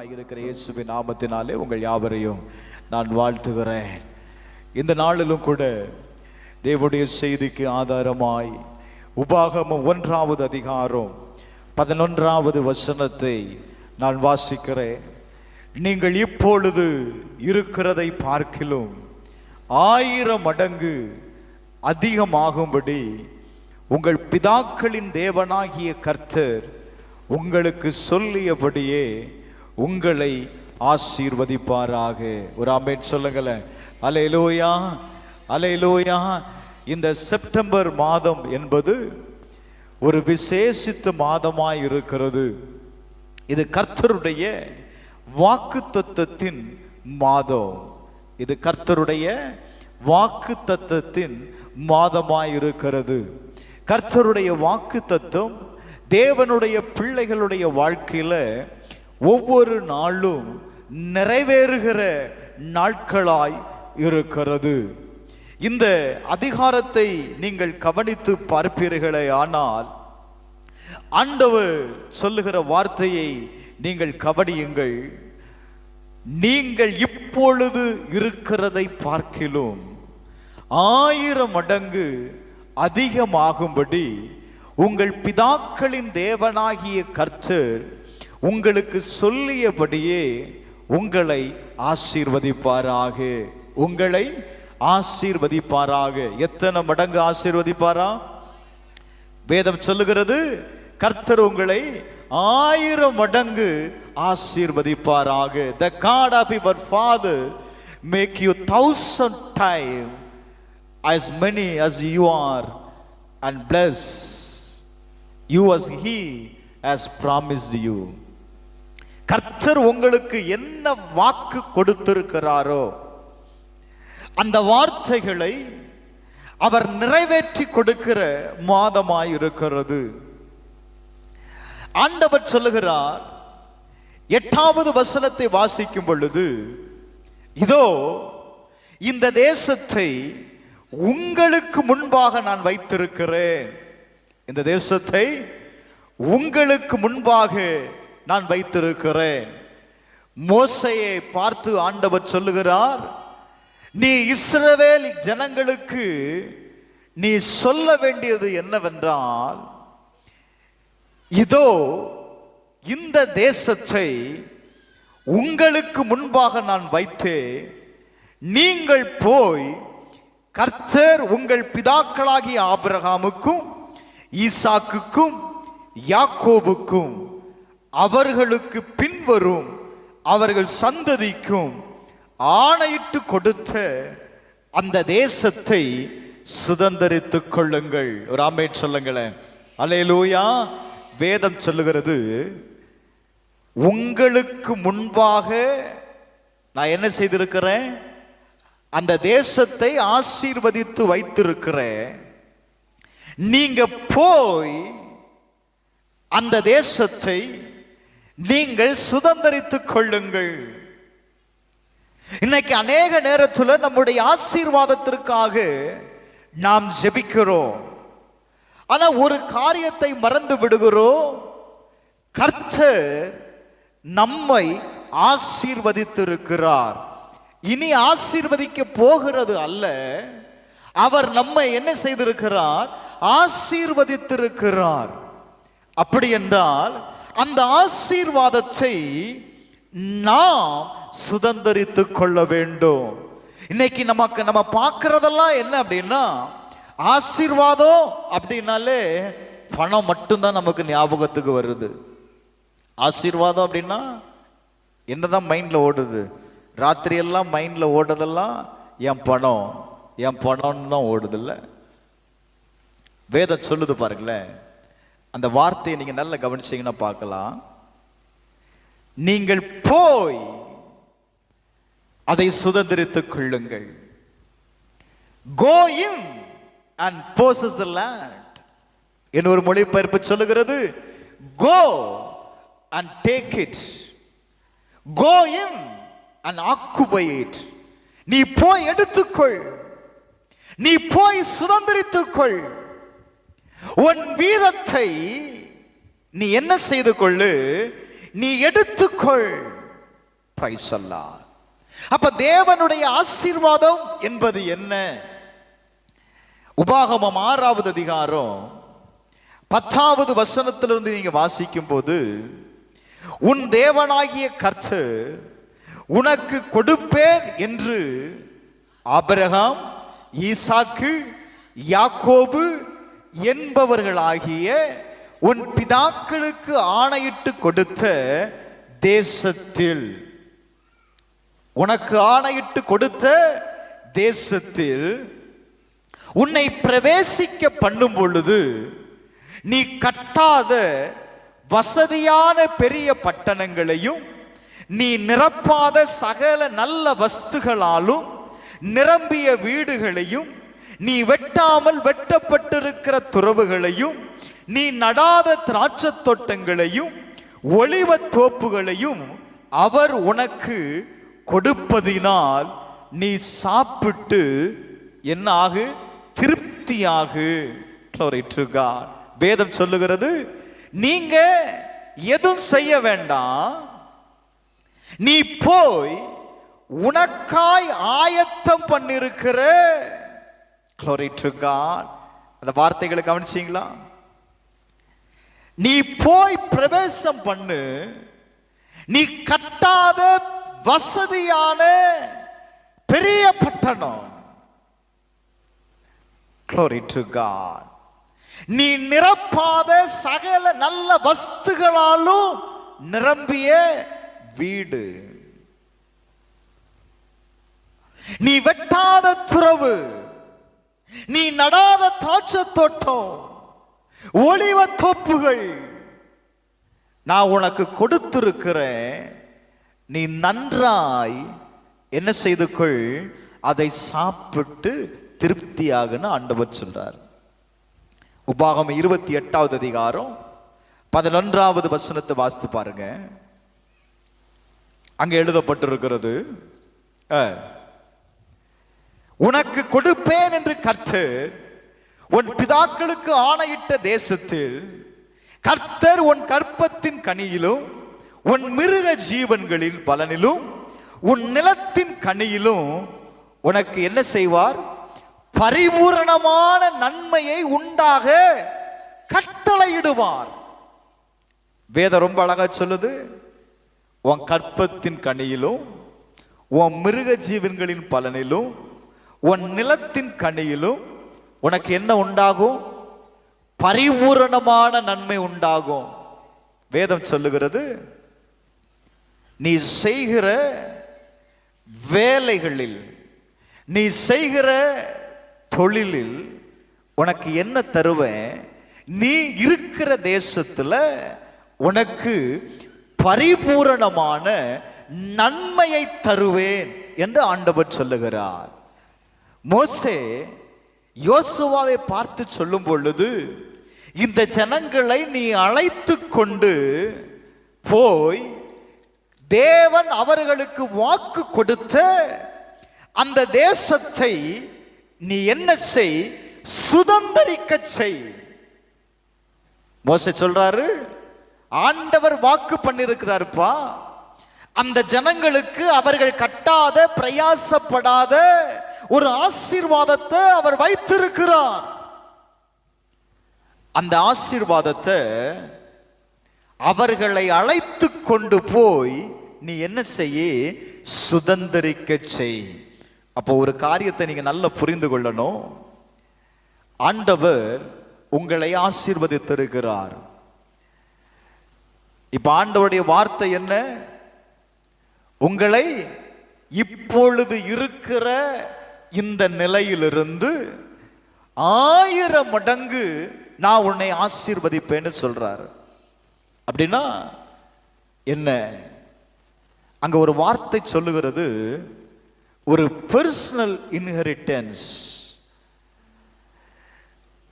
ஆண்டவராக இருக்கிற இயேசுவின் நாமத்தினாலே உங்கள் யாவரையும் நான் வாழ்த்துகிறேன். இந்த நாளிலும் கூட தேவனுடைய செய்திக்கு ஆதாரமாய் உபாகமம் 1வது அதிகாரம் 11வது வசனத்தை நான் வாசிக்கிறேன். நீங்கள் இப்பொழுது இருக்கிறதை பார்க்கிலும் 1000 மடங்கு அதிகமாகும்படி உங்கள் பிதாக்களின் தேவனாகிய கர்த்தர் உங்களுக்கு சொல்லியபடியே உங்களை ஆசீர்வதிப்பாராக. ஒரு ஆமென் சொல்லுங்களேன். அல்லேலூயா, அல்லேலூயா. இந்த செப்டம்பர் மாதம் என்பது ஒரு விசேஷித்த மாதமாய் இருக்கிறது. இது கர்த்தருடைய வாக்குத்தத்தத்தின் மாதம். இது கர்த்தருடைய வாக்குத்தத்தத்தின் மாதமாய் இருக்கிறது. கர்த்தருடைய வாக்குத்தத்தம் தேவனுடைய பிள்ளைகளுடைய வாழ்க்கையில ஒவ்வொரு நாளும் நிறைவேறுகிற நாட்களாய் இருக்கிறது. இந்த அதிகாரத்தை நீங்கள் கவனித்து பார்ப்பீர்களே ஆனால் ஆண்டவர் சொல்லுகிற வார்த்தையை நீங்கள் கவனியுங்கள். நீங்கள் இப்பொழுது இருக்கிறதை பார்க்கிலும் 1000 மடங்கு அதிகமாகும்படி உங்கள் பிதாக்களின் தேவனாகிய கர்த்தர் உங்களுக்கு சொல்லியபடியே உங்களை ஆசீர்வதிப்பாராக. உங்களை ஆசீர்வதிப்பாராக. எத்தனை மடங்கு ஆசீர்வதிப்பாரா? வேதம் சொல்லுகிறது கர்த்தர் உங்களை 1000 மடங்கு ஆசீர்வதிப்பாராக. The God of your father make you 1000 times as many as you are and bless you as he has promised you. கர்த்தர் உங்களுக்கு என்ன வாக்கு கொடுத்திருக்கிறாரோ அந்த வார்த்தைகளை அவர் நிறைவேற்றி கொடுக்கிற மாதமாய் இருக்கிறது. ஆண்டவர் சொல்லுகிறார், 8வது வசனத்தை வாசிக்கும் பொழுது, இதோ இந்த தேசத்தை உங்களுக்கு முன்பாக நான் வைத்திருக்கிறேன். இந்த தேசத்தை உங்களுக்கு முன்பாக நான் வைத்திருக்கிறேன். மோசேயை பார்த்து ஆண்டவர் சொல்லுகிறார், நீ இஸ்ரவேல் ஜனங்களுக்கு நீ சொல்ல வேண்டியது என்னவென்றால், இதோ இந்த தேசத்தை உங்களுக்கு முன்பாக நான் வைத்தேன். நீங்கள் போய் கர்த்தர் உங்கள் பிதாக்களாகிய ஆபிரகாமுக்கும் ஈசாக்குக்கும் யாக்கோபுக்கும் அவர்களுக்கு பின்வரும் அவர்கள் சந்ததிக்கும் ஆணையிட்டு கொடுத்த அந்த தேசத்தை சுதந்தரித்துக் கொள்ளுங்கள். ஒரு ஆமென் சொல்லுங்களேன். அல்லேலூயா. வேதம் சொல்லுகிறது, உங்களுக்கு முன்பாக நான் என்ன செய்திருக்கிறேன்? அந்த தேசத்தை ஆசீர்வதித்து வைத்திருக்கிறேன். நீங்க போய் அந்த தேசத்தை நீங்கள் சுதந்தரித்துக் கொள்ளுங்கள். இன்னைக்கு அநேக நேரத்தில் நம்முடைய ஆசீர்வாதத்திற்காக நாம் ஜெபிக்கிறோம். ஆனா ஒரு காரியத்தை மறந்து விடுகிறோம். கர்த்தர் நம்மை ஆசீர்வதித்திருக்கிறார். இனி ஆசீர்வதிக்க போகிறது அல்ல, அவர் நம்மை என்ன செய்திருக்கிறார்? ஆசீர்வதித்திருக்கிறார். அப்படி என்றால் அந்த ஆசீர்வாதத்தை நாம் சுதந்தரித்துக் கொள்ள வேண்டும். இன்னைக்கு நம்ம பார்க்கிறதெல்லாம் என்ன அப்படின்னா, ஆசீர்வாதம் அப்படின்னாலே பணம் மட்டும்தான் நமக்கு ஞாபகத்துக்கு வருது. ஆசீர்வாதம் அப்படின்னா என்னதான் மைண்ட்ல ஓடுது? ராத்திரி எல்லாம் மைண்ட்ல ஓடுறதெல்லாம் என் பணம்னு தான் ஓடுது. இல்ல, வேதம் சொல்லுது பாருங்களேன். அந்த வார்த்தையை நீங்க நல்லா கவனிச்சீங்கன்னா பார்க்கலாம். நீங்கள் போய் அதை சுதந்திரித்துக் கொள்ளுங்கள். Go in and possess the land. இன்னொரு மொழிபெயர்ப்பு சொல்லுகிறது, go and take it. Go in and occupy it. நீ போய் எடுத்துக்கொள், நீ போய் சுதந்திரித்துக்கொள். உன் வீதத்தை நீ என்ன செய்து கொள்ளு? நீ எடுத்துக்கொள். பிரைஸ் அல்லாஹ். அப்ப தேவனுடைய ஆசீர்வாதம் என்பது என்ன? உபாகமம் 6வது அதிகாரம் 10வது வசனத்திலிருந்து நீங்க வாசிக்கும் போது, உன் தேவனாகிய கர்த்தர் உனக்கு கொடுப்பேன் என்று ஆபிரகாம், ஈசாக்கு, யாக்கோபு என்பவர்களாகிய உன் பிதாக்களுக்கு ஆணையிட்டு கொடுத்த தேசத்தில், உனக்கு ஆணையிட்டு கொடுத்த தேசத்தில் உன்னை பிரவேசிக்க பண்ணும் பொழுது நீ கட்டாத வசதியான பெரிய பட்டணங்களையும் நீ நிரப்பாத சகல நல்ல வஸ்துகளாலும் நிரம்பிய வீடுகளையும் நீ வெட்டாமல் வெட்டப்பட்டிருக்கிற துறவுகளையும் நீ நடாத திராட்சை தோட்டங்களையும் ஒலிவ தோப்புகளையும் அவர் உனக்கு கொடுப்பதினால் நீ சாப்பிட்டு என்ன ஆகு? திருப்தியாகு. Glory to God. வேதம் சொல்லுகிறது, நீங்க எதுவும் செய்ய வேண்டாம், நீ போய் உனக்காய் ஆயத்தம் பண்ணிருக்கிற, Glory to God. அந்த வார்த்தைகளை கவனிச்சீங்களா? நீ போய் பிரவேசம் பண்ணு, நீ கட்டாத வசதியான பெரிய பட்டணம், Glory to God. நீ நிரப்பாத சகல நல்ல வஸ்துகளாலும் நிரம்பிய வீடு, நீ வெட்டாத துறவு, நீ நடாத திராட்சை தோட்டம், ஒலிவ தோப்புகள் நான் உனக்கு கொடுத்திருக்கிறேன். நீ நன்றாய் என்ன செய்து கொள், அதை சாப்பிட்டு திருப்தியாகன்னு ஆண்டவர் சொல்றார். உபாகமம் 28வது அதிகாரம் 11வது வசனத்தை வாசித்து பாருங்க. அங்க எழுதப்பட்டிருக்கிறது, உனக்கு கொடுப்பேன் என்று கர்த்தர் உன் பிதாக்களுக்கு ஆணையிட்ட தேசத்தில் கர்த்தர் உன் கற்பத்தின் கனியிலும் உன் மிருக ஜீவன்களில் பலனிலும் உன் நிலத்தின் கனியிலும் உனக்கு என்ன செய்வார்? பரிபூரணமான நன்மையை உண்டாக கட்டளையிடுவார். வேதம் ரொம்ப அழகா சொல்லுது, உன் கற்பத்தின் கனியிலும் உன் மிருக ஜீவன்களின் பலனிலும் உன் நிலத்தின் கனியிலும் உனக்கு என்ன உண்டாகும்? பரிபூரணமான நன்மை உண்டாகும். வேதம் சொல்லுகிறது, நீ செய்கிற வேலைகளில், நீ செய்கிற தொழிலில் உனக்கு என்ன தருவேன்? நீ இருக்கிற தேசத்துல உனக்கு பரிபூரணமான நன்மையை தருவேன் என்று ஆண்டவர் சொல்லுகிறார். மோசே யோசுவாவை பார்த்து சொல்லும் பொழுது, இந்த ஜனங்களை நீ அழைத்து கொண்டு போய் தேவன் அவர்களுக்கு வாக்கு கொடுத்த அந்த தேசத்தை நீ என்ன செய்? சுதந்தரிக்க செய். மோசே சொல்றாரு, ஆண்டவர் வாக்கு பண்ணிருக்கிறாருப்பா, அந்த ஜனங்களுக்கு அவர்கள் கட்டாத பிரயாசப்படாத ஒரு ஆசீர்வாதத்தை அவர் வைத்திருக்கிறார். அந்த ஆசீர்வாதத்தை அவர்களை அழைத்து கொண்டு போய் நீ என்ன செய்ய? சுதந்தரிக்க செய். அப்போ ஒரு காரியத்தை நீங்க நல்லா புரிந்து கொள்ளணும். ஆண்டவர் உங்களை ஆசீர்வதித்திருக்கிறார். இப்ப ஆண்டவருடைய வார்த்தை என்ன? உங்களை இப்பொழுது இருக்கிற இந்த நிலையிலிருந்து 1000 மடங்கு நான் உன்னை ஆசீர்வதிப்பேன்னு சொல்றாரு. அப்படின்னா என்ன? அங்க ஒரு வார்த்தை சொல்லுகிறது, ஒரு பர்சனல் இன்ஹெரிட்டன்ஸ்.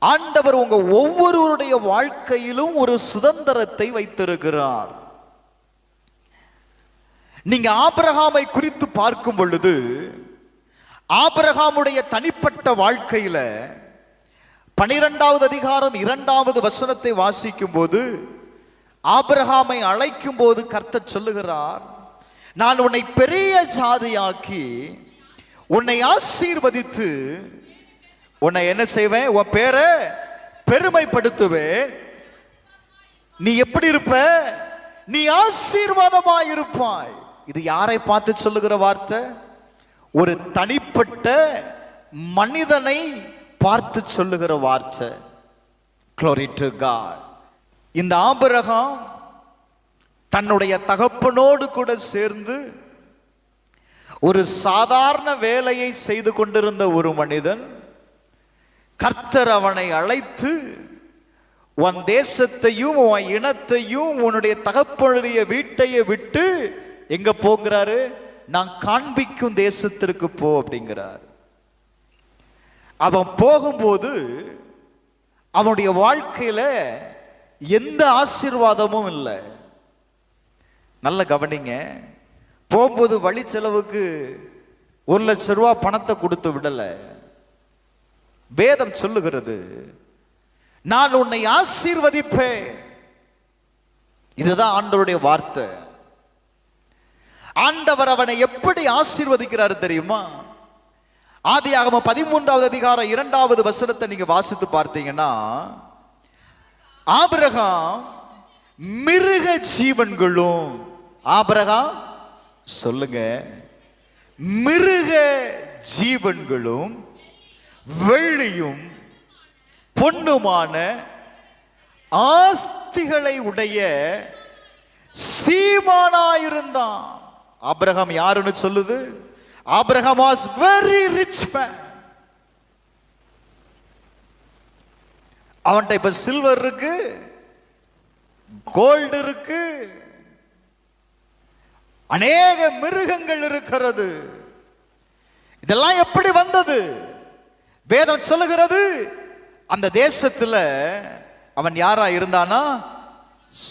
ஆண்டவர் உங்க ஒவ்வொருவருடைய வாழ்க்கையிலும் ஒரு சுதந்திரத்தை வைத்திருக்கிறார். நீங்க ஆபிரகாமை குறித்து பார்க்கும் பொழுது, ஆபிரகாமுடைய தனிப்பட்ட வாழ்க்கையில 12வது அதிகாரம் 2வது வசனத்தை வாசிக்கும் போது, ஆபிரகாமை அழைக்கும் போது கர்த்தர் சொல்லுகிறார், நான் உன்னை பெரிய ஜாதியாக்கி உன்னை ஆசீர்வதித்து உன்னை என்ன செய்வேன், உன் பேரை பெருமைப்படுத்துவேன். நீ எப்படி இருப்ப, நீ ஆசீர்வாதமாய் இருப்பாய். இது யாரை பார்த்து சொல்லுகிற வார்த்தை? ஒரு தனிப்பட்ட மனிதனை பார்த்து சொல்லுகிற வார்த்தை. Glory to God. இந்த ஆபிரகாம் தன்னுடைய தகப்பனோடு கூட சேர்ந்து ஒரு சாதாரண வேலையை செய்து கொண்டிருந்த ஒரு மனிதன். கர்த்தர் அவனை அழைத்து உன் தேசத்தையும் உன் இனத்தையும் உன்னுடைய தகப்பனுடைய வீட்டையை விட்டு எங்க போகிறாரு, நான் காண்பிக்கும் தேசத்திற்கு போ அப்படிங்கிறார். அவன் போகும்போது அவனுடைய வாழ்க்கையில எந்த ஆசீர்வாதமும் இல்லை. நல்ல கவனிங்க. போகும்போது வழி செலவுக்கு 1,00,000 ரூபாய் பணத்தை கொடுத்து விடல. வேதம் சொல்லுகிறது, நான் உன்னை ஆசீர்வதிப்பேன். இதுதான் ஆண்டவருடைய வார்த்தை. ஆண்டவர் அவனை எப்படி ஆசீர்வதிக்கிறார் தெரியுமா? ஆதியாகமம் 13வது அதிகாரம் 2வது வசனத்தை நீங்க வாசித்து பார்த்தீங்கன்னா, ஆபிரகாம் மிருக ஜீவன்களும், ஆபிரகாம் சொல்லுங்க, மிருக ஜீவன்களும் வெள்ளியும் பொன்னுமான ஆஸ்திகளை உடைய சீமானாயிருந்தான். ஆபிரகாம் யாருன்னு சொல்லுது? Abraham was very rich man. அவன்கிட்ட இப்ப சில்வர் இருக்கு, கோல்டு இருக்கு, அநேக மிருகங்கள் இருக்கிறது. இதெல்லாம் எப்படி வந்தது? வேதம் சொல்லுகிறது, அந்த தேசத்துல அவன் யாரா இருந்தானா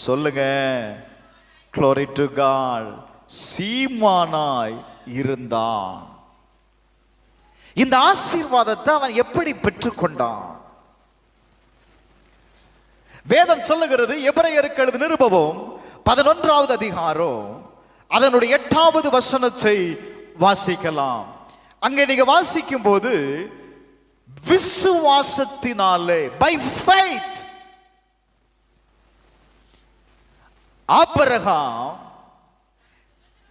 சொல்லுங்க, Glory to God, சீமானாய் இருந்தான். இந்த ஆசீர்வாதத்தை அவன் எப்படி பெற்றுக்கொண்டான்? வேதம் சொல்லுகிறது, எபிரேயருக்கு எழுதின நிருபம் 11வது அதிகாரம் அதனுடைய 8வது வசனத்தை வாசிக்கலாம். அங்கே நீங்க வாசிக்கும் போது, விசுவாசத்தினாலே, by faith, ஆபிரகாம்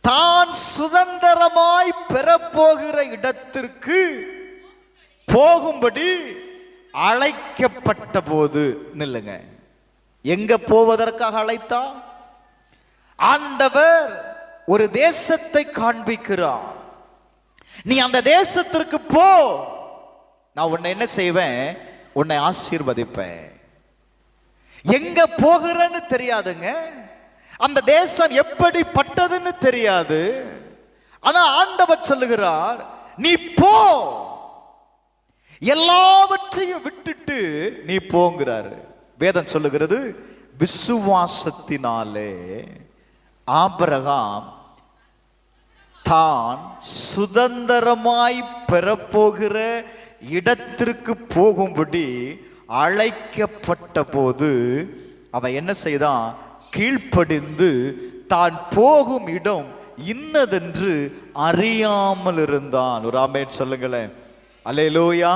தான் சுதந்திரமாய் பெறப்போகிற இடத்திற்கு போகும்படி அழைக்கப்பட்ட போது, நில்லுங்க, எங்க போவதற்காக அழைத்தார்? ஆண்டவர் ஒரு தேசத்தை காண்பிக்கிறார். நீ அந்த தேசத்திற்கு போ, நான் உன்னை என்ன செய்வேன், உன்னை ஆசீர்வதிப்பேன். எங்க போகிறன்னு தெரியாதுங்க, அந்த தேசம் எப்படிப்பட்டதுன்னு தெரியாது. ஆனா ஆண்டவர் சொல்லுகிறார், நீ போ, எல்லாவற்றையும் விட்டுட்டு நீ போங்கிறாரு. வேதம் சொல்லுகிறது, விசுவாசத்தினாலே ஆபிரகாம் தான் சுதந்திரமாய் பெறப்போகிற இடத்திற்கு போகும்படி அழைக்கப்பட்ட போது அவன் என்ன செய்தான்? கீழ்ப்படிந்து தான் போகும் இடம் இன்னதென்று அறியாமல் இருந்தான். ஒரு ஆமென் சொல்லுங்களேன். Hallelujah,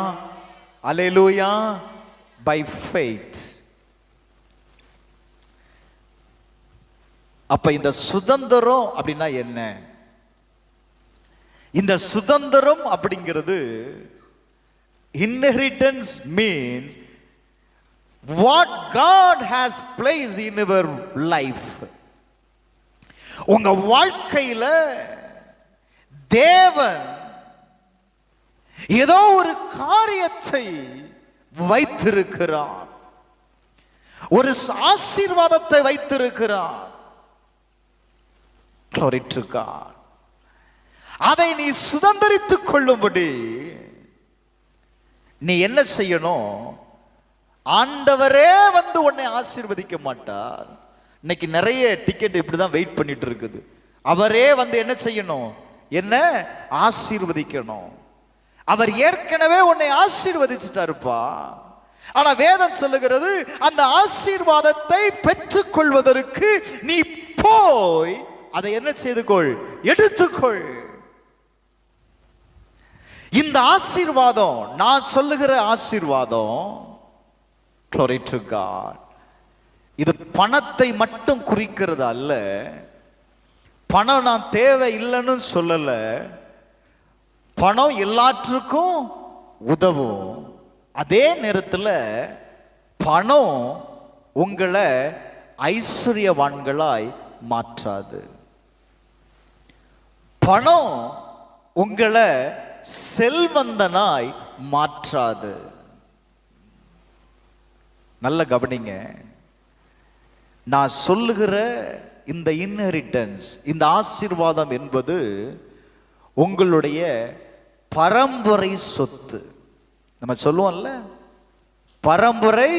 hallelujah. By faith. அப்ப இந்த சுதந்திரம் அப்படின்னா என்ன? இந்த சுதந்திரம் அப்படிங்கிறது, inheritance means what God has placed in your life. உங்க வாழ்க்கையில தேவன் ஏதோ ஒரு காரியத்தை வைத்திருக்கிறார், ஒரு ஆசீர்வாதத்தை வைத்திருக்கிறார். Glory to God. அதை நீ சுதந்தரித்துக் கொள்ளும்படி நீ என்ன செய்யணும்? ஆண்டவரே வந்து உன்னை ஆசீர்வதிக்க மாட்டார். இன்னைக்கு நிறைய டிக்கெட் இப்படிதான் வெயிட் பண்ணிட்டு இருக்குது. அவரே வந்து என்ன செய்யணும்? என்ன ஆசீர்வதிக்கணும். அவர் ஏற்கனவே உன்னை ஆசீர்வதிச்சுட்டாருப்பா. ஆனா வேதம் சொல்லுகிறது, அந்த ஆசீர்வாதத்தை பெற்றுக் கொள்வதற்கு நீ போய் அதை என்ன செய்து கொள், எடுத்துக்கொள். இந்த ஆசீர்வாதம், நான் சொல்லுகிற ஆசீர்வாதம், glory to God, இது பணத்தை மட்டும் குறிக்கிறது அல்ல. பணம் நான் தேவை இல்லைன்னு சொல்லல. பணம் எல்லாற்றுக்கும் உதவும். அதே நேரத்தில் பணம் உங்களை ஐஸ்வர்யவான்களாய் மாற்றாது. பணம் உங்களை செல்வந்தனாய் மாற்றாது. நல்ல கவனிங்க, நான் சொல்லுகிற இந்த இன்ஹெரிட்டன்ஸ், இந்த ஆசீர்வாதம் என்பது உங்களுடைய பரம்பரை சொத்து. நம்ம சொல்லுவோம்ல, பரம்பரை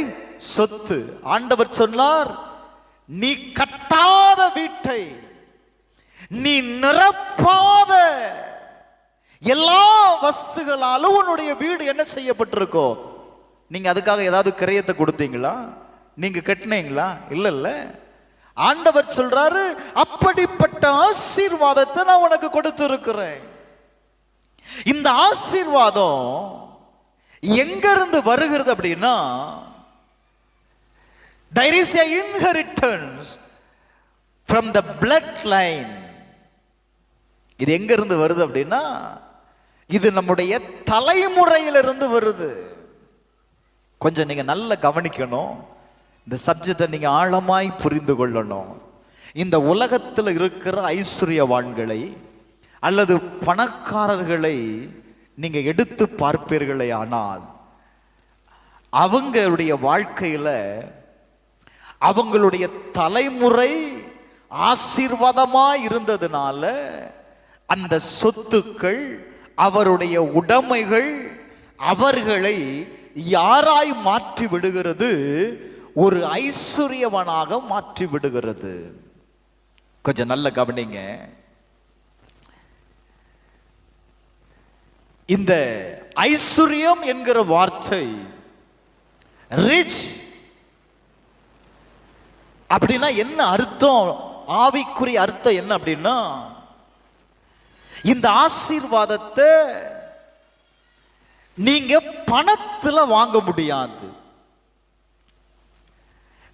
சொத்து. ஆண்டவர் சொன்னார், நீ கட்டாத வீட்டை, நீ நிரப்பாத எல்லா வஸ்துகளாலும் உன்னுடைய வீடு என்ன செய்யப்பட்டிருக்கோ. நீங்க அதுக்காக ஏதாவது கிரயத்தை கொடுத்தீங்களா? நீங்க கட்டினீங்களா? இல்ல. ஆண்டவர் சொல்றாரு, அப்படிப்பட்ட ஆசீர்வாதத்தை நான் உனக்கு கொடுத்திருக்கிறேன். இந்த ஆசீர்வாதம் எங்க இருந்து வருகிறது அப்படின்னா, there is a inheritance from the bloodline. இது எங்க இருந்து வருது அப்படின்னா, இது நம்முடைய தலைமுறையிலிருந்து வருது. கொஞ்சம் நீங்க நல்லா கவனிக்கணும். இந்த சப்ஜெக்டை நீங்க ஆழமாய் புரிந்து கொள்ளணும். இந்த உலகத்தில் இருக்கிற ஐஸ்வர்யவான்களை அல்லது பணக்காரர்களை நீங்க எடுத்து பார்ப்பீர்களே, ஆனால் அவங்களுடைய வாழ்க்கையில அவங்களுடைய தலைமுறை ஆசீர்வாதமாய் இருந்ததுனால அந்த சொத்துக்கள், அவருடைய உடைமைகள் அவர்களை யாராய் மாற்றி விடுகிறது? ஒரு ஐஸ்வர்யவனாக மாற்றி விடுகிறது. கொஞ்சம் நல்ல கவனிங்க. இந்த ஐஸ்வர்யம் என்கிற வார்த்தை, ரிச் அப்படின்னா என்ன அர்த்தம்? ஆவிக்குரிய அர்த்தம் என்ன அப்படின்னா, இந்த ஆசீர்வாதத்தை நீங்க பணத்துல வாங்க முடியாது.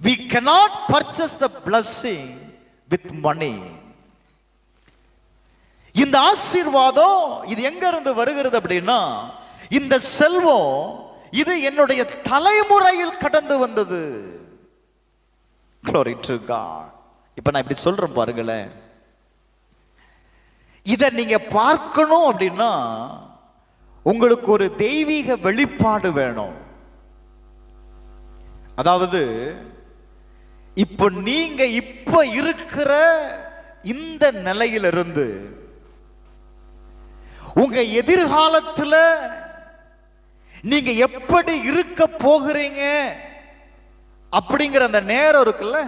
We cannot purchase the blessing with money. இந்த ஆசீர்வாதம் இது எங்க இருந்து வருகிறது அப்படின்னா, இந்த செல்வம் இது என்னுடைய தலைமுறையில் கடந்து வந்தது. Glory to God. இப்ப நான் இப்படி சொல்றேன் பாருங்களேன். இதை நீங்க பார்க்கணும் அப்படின்னா உங்களுக்கு ஒரு தெய்வீக வெளிப்பாடு வேணும். அதாவது இப்போ நீங்க இப்ப இருக்கிற இந்த நிலையிலிருந்து உங்க எதிர்காலத்துல நீங்க எப்படி இருக்க போகிறீங்க அப்படிங்கிற அந்த நேரம் இருக்குல்ல,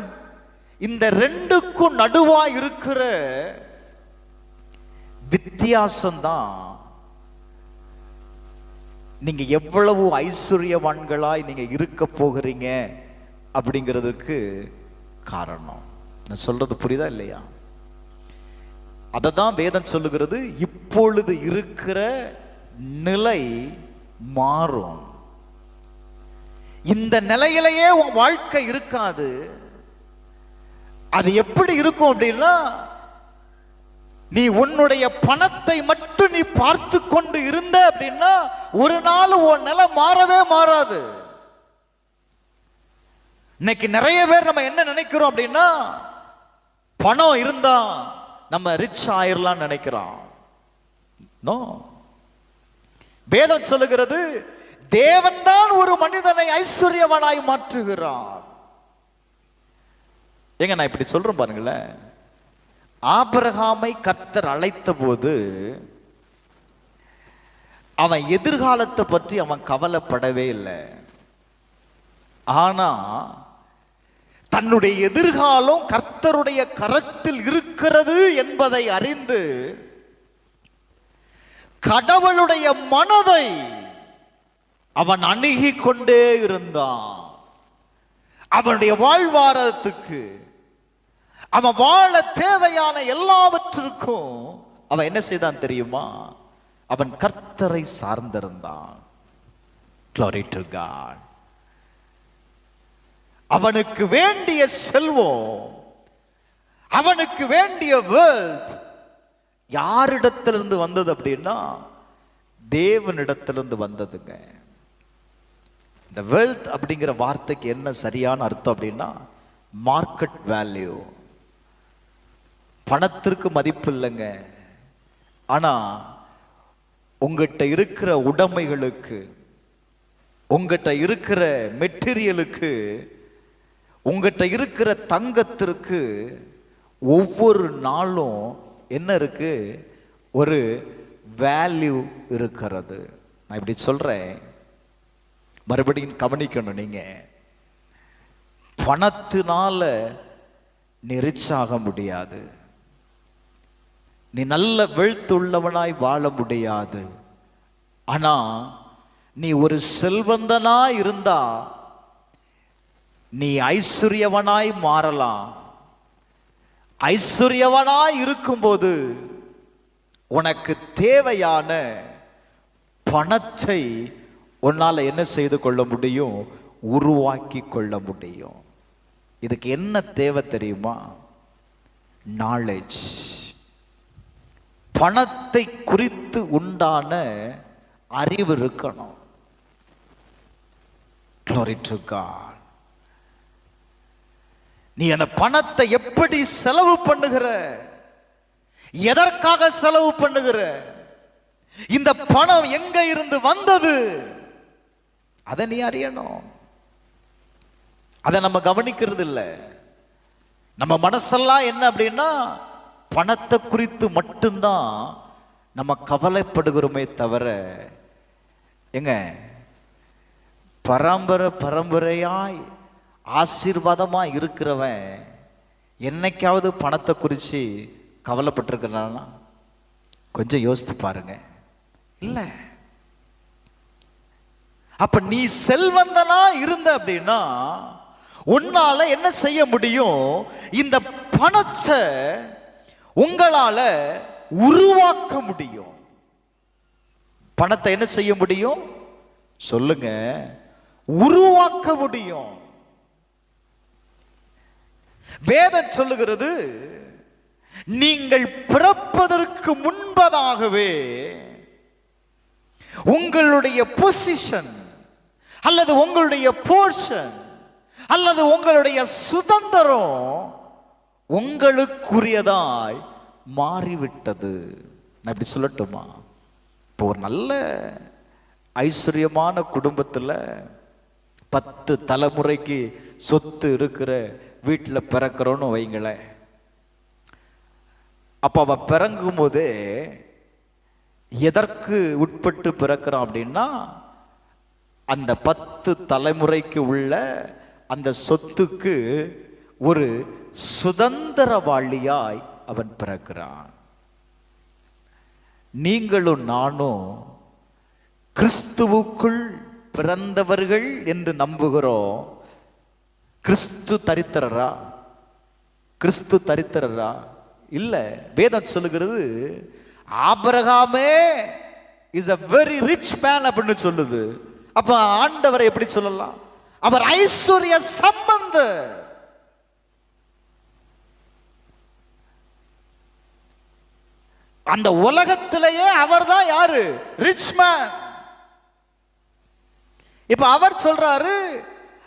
இந்த ரெண்டுக்கும் நடுவா இருக்கிற வித்தியாசம்தான் நீங்க எவ்வளவு ஐஸ்வர்யவான்களாய் நீங்க இருக்க போகிறீங்க அப்படிங்கிறதுக்கு காரணம். நான் சொல்றது புரியுதா இல்லையா? அதை தான் வேதம் சொல்லுகிறது, இப்பொழுது இருக்கிற நிலை மாறும். இந்த நிலையிலேயே உன் வாழ்க்கை இருக்காது. அது எப்படி இருக்கும் அப்படின்னா, நீ உன்னுடைய பணத்தை மட்டும் நீ பார்த்து கொண்டு இருந்த அப்படின்னா ஒரு நாள் உன் நிலை மாறவே மாறாது. இன்னைக்கு நிறைய பேர் நம்ம என்ன நினைக்கிறோம் அப்படின்னா, பணம் இருந்தா நம்ம ரிச் ஆயிரலாம் நினைக்கிறோம். நோ, வேதம் சொல்லுகிறது, தேவன் தான் ஒரு மனிதனை ஐஸ்வர்யவானாய் மாற்றுகிறார். ஏங்க நான் இப்படி சொல்றேன் பாருங்களேன். ஆபிரகாமை கர்த்தர் அழைத்த போது அவன் எதிர்காலத்தை பற்றி அவன் கவலைப்படவே இல்லை. ஆனா தன்னுடைய எதிர்காலம் கர்த்தருடைய கரத்தில் இருக்கிறது என்பதை அறிந்து கடவுளுடைய மனதை அவன் அணுகிக் கொண்டே இருந்தான். அவனுடைய வாழ்வாரத்துக்கு, அவன் வாழ தேவையான எல்லாவற்றிற்கும் அவன் என்ன செய்தான் தெரியுமா? அவன் கர்த்தரை சார்ந்திருந்தான். Glory to God. அவனுக்கு வேண்டிய செல்வம், அவனுக்கு வேண்டிய wealth யாரிடத்திலிருந்து வந்தது அப்படின்னா தேவனிடத்திலிருந்து வந்ததுங்க. இந்த wealth அப்படிங்கிற வார்த்தைக்கு என்ன சரியான அர்த்தம் அப்படின்னா மார்க்கெட் வேல்யூ. பணத்திற்கு மதிப்பு இல்லைங்க. ஆனா உங்ககிட்ட இருக்கிற உடைமைகளுக்கு, உங்ககிட்ட இருக்கிற மெட்டீரியலுக்கு, உங்ககிட்ட இருக்கிற தங்கத்திற்கு ஒவ்வொரு நாளும் என்ன இருக்கு? ஒரு வேல்யூ இருக்கிறது. நான் இப்படி சொல்றேன், மறுபடியும் கவனிக்கணும். நீங்க பணத்தினால நீ ரிச் ஆக முடியாது, நீ நல்ல வெல்த்துள்ளவனாய் வாழ முடியாது. ஆனா நீ ஒரு செல்வந்தனா இருந்தா நீ ஐஸ்வர்யவனாய் மாறலாம். ஐஸ்வர்யவனாய் இருக்கும்போது உனக்கு தேவையான பணத்தை உன்னால என்ன செய்து கொள்ள முடியும்? உருவாக்கி கொள்ள முடியும். இதுக்கு என்ன தேவை தெரியுமா? நாலேஜ். பணத்தை குறித்து உண்டான அறிவு இருக்கணும். Glory to God. நீ அந்த பணத்தை எப்படி செலவு பண்ணுகிற, எதற்காக செலவு பண்ணுகிற, இந்த பணம் எங்க இருந்து வந்தது, அதை நீ அறியணும். அதை நம்ம கவனிக்கிறது இல்லை. நம்ம மனசெல்லாம் என்ன அப்படின்னா பணத்தை குறித்து மட்டும்தான் நம்ம கவலைப்படுகிறோமே தவிர, எங்க பரம்பரையாய் ஆசீர்வாதமா இருக்கிறவன் என்னைக்காவது பணத்தை குறித்து கவலைப்பட்டிருக்கிறானா? கொஞ்சம் யோசித்து பாருங்க. இல்லை. அப்ப நீ செல்வந்தனா இருந்த அப்படின்னா உன்னால என்ன செய்ய முடியும்? இந்த பணத்தை உங்களால உருவாக்க முடியும். பணத்தை என்ன செய்ய முடியும்? சொல்லுங்க. உருவாக்க முடியும். வேதம் சொல்லுகிறது, நீங்கள் பிறப்பதற்கு முன்பதாகவே உங்களுடைய பொசிஷன் அல்லது உங்களுடைய போர்ஷன் அல்லது உங்களுடைய சுதந்திரம் உங்களுக்குரியதாய் மாறிவிட்டது. நான் இப்படி சொல்லட்டுமா? இப்போ ஒரு நல்ல ஐஸ்வர்யமான குடும்பத்தில் 10 தலைமுறைக்கு சொத்து இருக்கிற வீட்டில் பிறக்கிறோன்னு வைங்களேன். அப்போ அவன் பிறங்கும் போதே எதற்கு உட்பட்டு பிறக்கிறான் அப்படின்னா அந்த 10 தலைமுறைக்கு உள்ள அந்த சொத்துக்கு ஒரு சுதந்திரவாளியாய் அவன் பிறக்கிறான். நீங்களும் நானும் கிறிஸ்துவுக்குள் பிறந்தவர்கள் என்று நம்புகிறோம். கிறிஸ்து தரித்திரரா? கிறிஸ்து தரித்திரரா? இல்ல. வேதம் சொல்லுகிறது ஆபிரகாமே is a very rich man அப்படின்னு சொல்லுது. அப்ப ஆண்டவரை எப்படி சொல்லலாம்? அவர் ஐஸ்வர்ய சம்பந்தர். அந்த உலகத்திலேயே அவர் தான் யாரு? Rich man. இப்ப அவர் சொல்றாரு,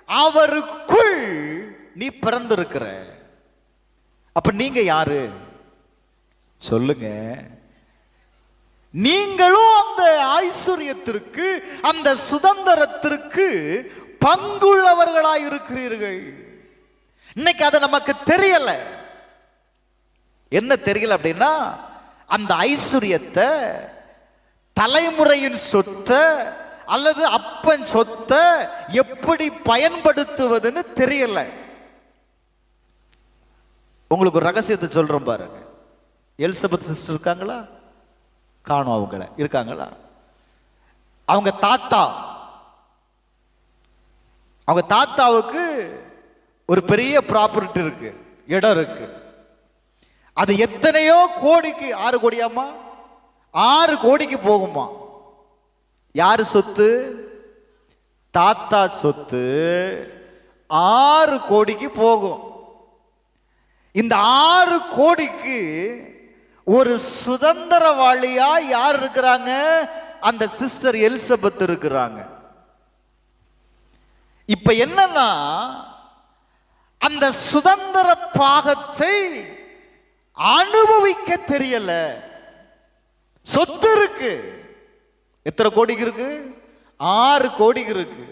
அவருக்குள் நீ பிறந்திருக்கிற. அப்ப நீங்க யாரு? சொல்லுங்க. நீங்களும் அந்த ஐஸ்வர்யத்திற்கு, அந்த சுதந்திரத்திற்கு பங்குள்ளவர்களாய் இருக்கிறீர்கள். இன்னைக்கு அது நமக்கு தெரியல. என்ன தெரியல அப்படின்னா அந்த ஐஸ்வர்யத்தை, தலைமுறையின் சொத்தை அல்லது அப்பன் சொத்தை எப்படி பயன்படுத்துவதுன்னு தெரியல. உங்களுக்கு ஒரு ரகசியத்தை சொல்றோம் பாருங்க. எலிசபெத் சிஸ்டர் இருக்காங்களா? காணும். அவங்கள இருக்காங்களா? அவங்க தாத்தாவுக்கு ஒரு பெரிய ப்ராப்பர்ட்டி இருக்கு, இடம் இருக்கு. அது எத்தனையோ கோடிக்கு, 6 கோடியாமா, 6 கோடிக்கு போகுமா. யாரு சொத்து? தாத்தா சொத்து 6 கோடிக்கு போகும். இந்த 6 கோடிக்கு ஒரு சுதந்திரவாளியா யார் இருக்கிறாங்க? அந்த சிஸ்டர் எலிசபெத் இருக்கிறாங்க. இப்ப என்னன்னா, அந்த சுதந்திர பாகத்தை அனுபவிக்க தெரியல. சொத்து இருக்கு. எத்தனை கோடிக்கு இருக்கு? 6 கோடிக்கு இருக்கு.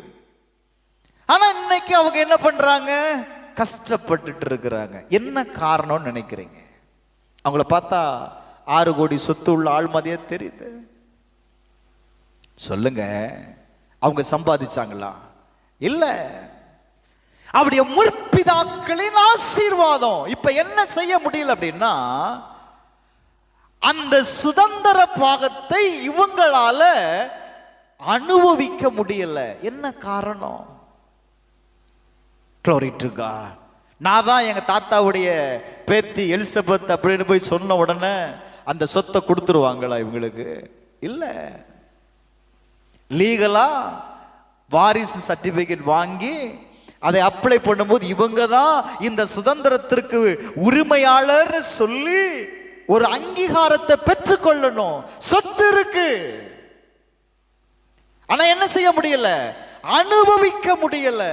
ஆனா இன்னைக்கு அவங்க என்ன பண்றாங்க? கஷ்டப்பட்டுட்டு இருக்கிறாங்க. என்ன காரணம்னு நினைக்கிறீங்க? அவங்கள பார்த்தா 6 கோடி சொத்து உள்ள ஆள் மாதிரியே தெரியுது. சொல்லுங்க, அவங்க சம்பாதிச்சாங்களா? இல்ல, அவருடைய முற்பிதாக்களின் ஆசீர்வாதம். இப்ப என்ன செய்ய முடியல அப்படின்னா, அந்த சுதந்திர பாகத்தை இவங்களால அனுபவிக்க முடியல. என்ன காரணம்? க்ளோரிட்டுக்கா, நான் தான் எங்க தாத்தாவுடைய பேத்தி எலிசபெத் அப்படின்னு போய் சொன்ன உடனே அந்த சொத்தை கொடுத்துருவாங்களா இவங்களுக்கு? இல்ல, லீகலா வாரிசு சர்டிபிகேட் வாங்கி அதை அப்ளை பண்ணும்போது இவங்க தான் இந்த சுதந்திரத்திற்கு உரிமையாளர் சொல்லி ஒரு அங்கீகாரத்தை பெற்றுக்கொள்ளணும். சொத்து இருக்கு, ஆனா என்ன செய்ய முடியல? அனுபவிக்க முடியல.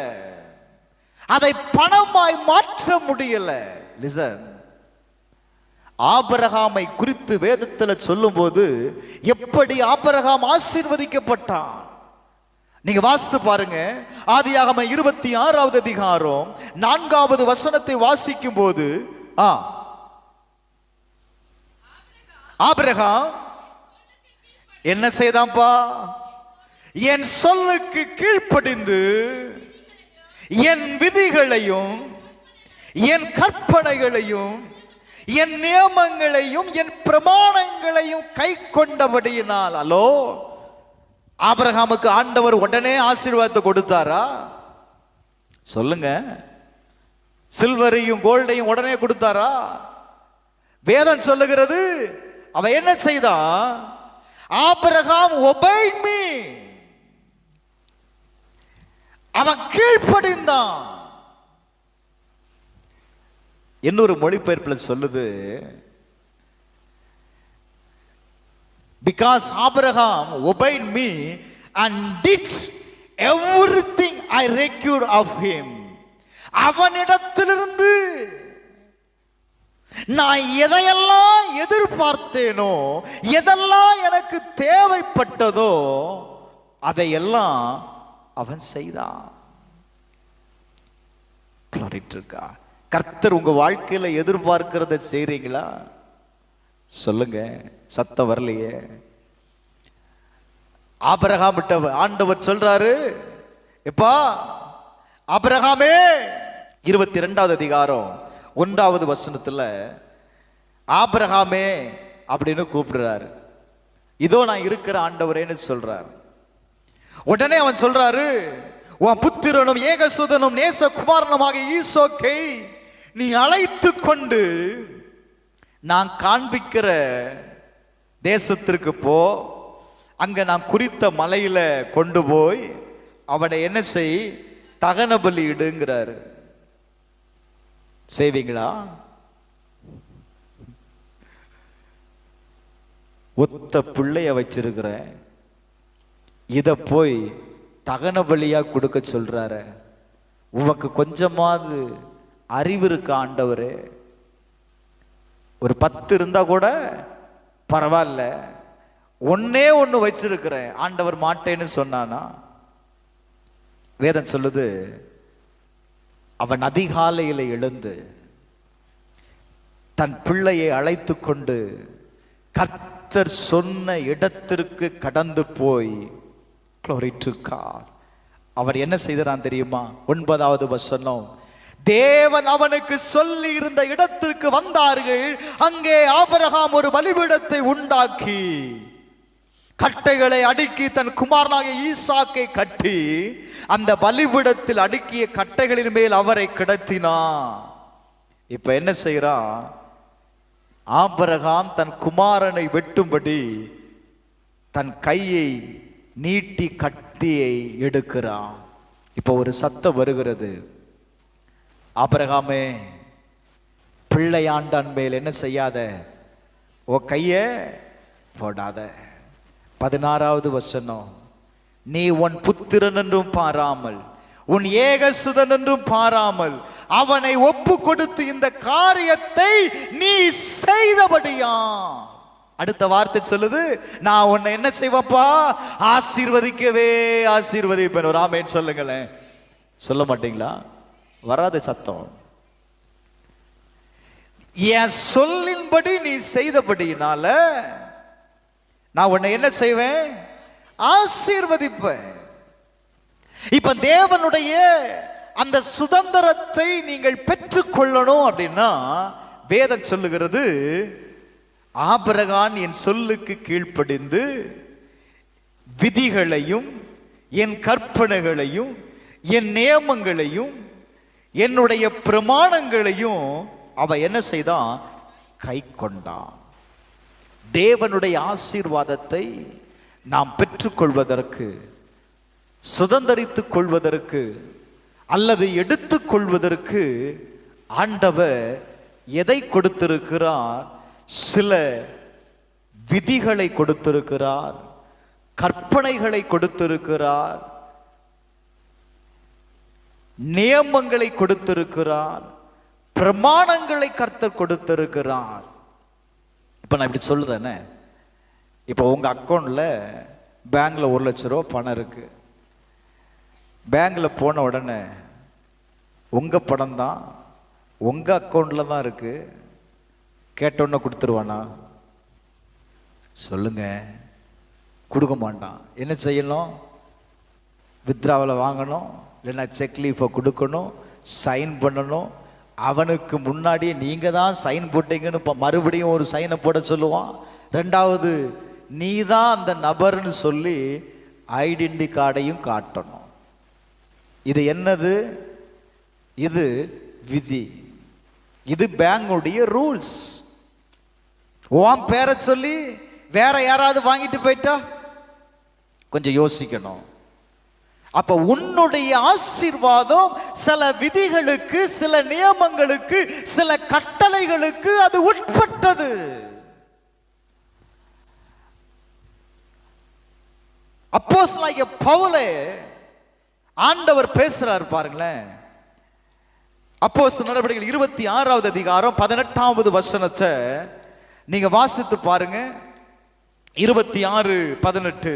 அதை பணமாய் மாற்ற முடியல. லிசன், ஆபிரகாமை குறித்து வேதத்தில் சொல்லும்போது எப்படி ஆபிரகாம் ஆசீர்வதிக்கப்பட்டான் நீங்க வாசித்து பாருங்க. ஆதியாகமம் 26வது அதிகாரம் 4வது வசனத்தை வாசிக்கும் போது, ஆபிரகாம் என்ன செய்தான்பா? என் சொல்லுக்கு கீழ்ப்படிந்து என் விதிகளையும் என் கற்பனைகளையும் என் நியமங்களையும் என் பிரமாணங்களையும் கை கொண்டபடியினால். அல்லோ, ஆபிரகாமுக்கு ஆண்டவர் உடனே ஆசீர்வாதத்தை கொடுத்தாரா? சொல்லுங்க. சில்வரையும் கோல்டையும் உடனே கொடுத்தாரா? வேதம் சொல்லுகிறது, அவன் என்ன செய்தான்? ஆபிரகாம் obeyed me, அவன் கீழ்ப்படிந்தான். இன்னொரு மொழிபெயர்ப்பில் சொல்லுது, because Abraham obeyed me and did everything I required of him. அவனிடத்திலிருந்து நான் எதையெல்லாம் எதிர்பார்த்தேனோ, எதெல்லாம் எனக்கு தேவைப்பட்டதோ அதையெல்லாம் அவன் செய்தான். கர்த்தர் உங்க வாழ்க்கையில எதிர்பார்க்கிறத செய்றீங்களா? சொல்லுங்க. சத்தம் வரலையே. ஆபிரகாம் ஆண்டவர் சொல்றாரு, எப்பா ஆபிரகாமே, 22வது அதிகாரம் 1வது வசனத்துல ஆபிரகாமே அப்படின்னு கூப்பிடுறாரு. இதோ நான் இருக்கிற ஆண்டவரேன்னு சொல்றாரு. உடனே அவன் சொல்றாரு, உன் புத்திரனும் ஏகசுதனும் நேசகுமாரனுமாக ஈசோக்கை நீ அழைத்து கொண்டு நான் காண்பிக்கிற தேசத்திற்கு போ, அங்க நான் குறித்த மலையில கொண்டு போய் அவனை என்ன செய்? தகன பலி இடுங்கிறாரு. செய்வீங்களா? ஒத்த பிள்ளைய வச்சிருக்கிற, இத போய் தகன பலியா கொடுக்க சொல்றாரு. உனக்கு கொஞ்சமாவது அறிவு இருக்கா ஆண்டவரே? ஒரு 10 இருந்தா கூட பரவாயில்ல, ஒன்னே ஒண்ணு வச்சிருக்கிறேன், ஆண்டவர் மாட்டேன்னு சொன்னானா? வேதம் சொல்லுது, அவன் அதிகாலையில எழுந்து தன் பிள்ளையை அழைத்து கொண்டு கர்த்தர் சொன்ன இடத்திற்கு கடந்து போய், glory to God, அவர் என்ன செய்தான் தெரியுமா? 9வது வசனம், தேவன் அவனுக்கு சொல்லி இருந்த இடத்திற்கு வந்தார்கள். அங்கே ஆபிரகாம் ஒரு பலிபீடத்தை உண்டாக்கி கட்டைகளை அடுக்கி தன் குமாரனாகிய ஈசாக்கை கட்டி அந்த பலிபீடத்தில் அடுக்கிய கட்டைகளின் மேல் அவரை கிடத்தினான். இப்ப என்ன செய்யறான்? ஆபிரகாம் தன் குமாரனை வெட்டும்படி தன் கையை நீட்டி கத்தியை எடுக்கிறான். இப்போ ஒரு சத்தம் வருகிறது, ஆபிரகாமே பிள்ளையாண்டான் மேல் என்ன செய்யாத, ஓ கைய போடாத. 16வது வசனம், நீ உன் புத்திரன் என்றும் பாராமல் உன் ஏகசுதன் என்றும் பாராமல் அவனை ஒப்பு கொடுத்து இந்த காரியத்தை நீ செய்தபடியா. அடுத்த வார்த்தை சொல்லுது, நான் உன்னை என்ன செய்வப்பா, ஆசீர்வதிக்கவே ஆசீர்வதிப்பேன். ஒரு ஆமேன் சொல்லுங்களேன். சொல்ல மாட்டீங்களா? வராத சத்தம். என் சொல்லின்படி நீ செய்தபடியினால நான் உன்னை என்ன செய்வேன், ஆசீர்வதிப்பேன். இப்ப தேவனுடைய அந்த சுதந்திரத்தை நீங்கள் பெற்றுக்கொள்ளணும் அப்படின்னா வேதம் சொல்லுகிறது, ஆபிரகாம் என் சொல்லுக்கு கீழ்ப்படிந்து விதிகளையும் என் கற்பனைகளையும் என் நியமங்களையும் என்னுடைய பிரமாணங்களையும் அவ என்ன செய்தான், கை கொண்டான். தேவனுடைய ஆசீர்வாதத்தை நாம் பெற்றுக்கொள்வதற்கு, சுதந்தரித்துக் கொள்வதற்கு அல்லது எடுத்துக் கொள்வதற்கு ஆண்டவர் எதை கொடுத்திருக்கிறார்? சில விதிகளை கொடுத்திருக்கிறார், கற்பனைகளை கொடுத்திருக்கிறார், நியமங்களை கொடுத்திருக்கிறார், பிரமாணங்களை கர்த்தர் கொடுத்திருக்கிறார். இப்ப நான் இப்படி சொல்லுதேனே, இப்போ உங்க அக்கௌண்ட்ல பேங்க்ல 1 லட்சம் ரூபா பணம் இருக்கு. பேங்க்ல போன உடனே உங்க பணம் தான் உங்க அக்கௌண்ட்ல தான் இருக்கு, கேட்டோன்னு கொடுத்துருவானா? சொல்லுங்க, கொடுக்க மாட்டான். என்ன செய்யணும்? வித்ராவில் வாங்கணும், இல்லைன்னா செக் லீஃபை கொடுக்கணும், சைன் பண்ணணும். அவனுக்கு முன்னாடியே நீங்க தான் சைன் போட்டீங்கன்னு மறுபடியும் ஒரு சைனை போட சொல்லுவான். ரெண்டாவது நீ தான் அந்த நபர்னு சொல்லி ஐடென்டி கார்டையும் காட்டணும். இது என்னது? இது விதி, இது பேங்குடைய ரூல்ஸ். உன் பேரை சொல்லி வேற யாராவது வாங்கிட்டு போயிட்டா கொஞ்சம் யோசிக்கணும். அப்ப உன்னுடைய ஆசீர்வாதம் சில விதிகளுக்கு, சில நியமங்களுக்கு, சில கட்டளைகளுக்கு அது உட்பட்டது. அப்போஸ்தலனாகிய பவுலே ஆண்டவர் பேசுறார் பாருங்களேன். அப்போஸ்தலர் நடவடிக்கைகள் 26வது அதிகாரம் 18வது வசனத்தை நீங்க வாசித்து பாருங்க. 26:18,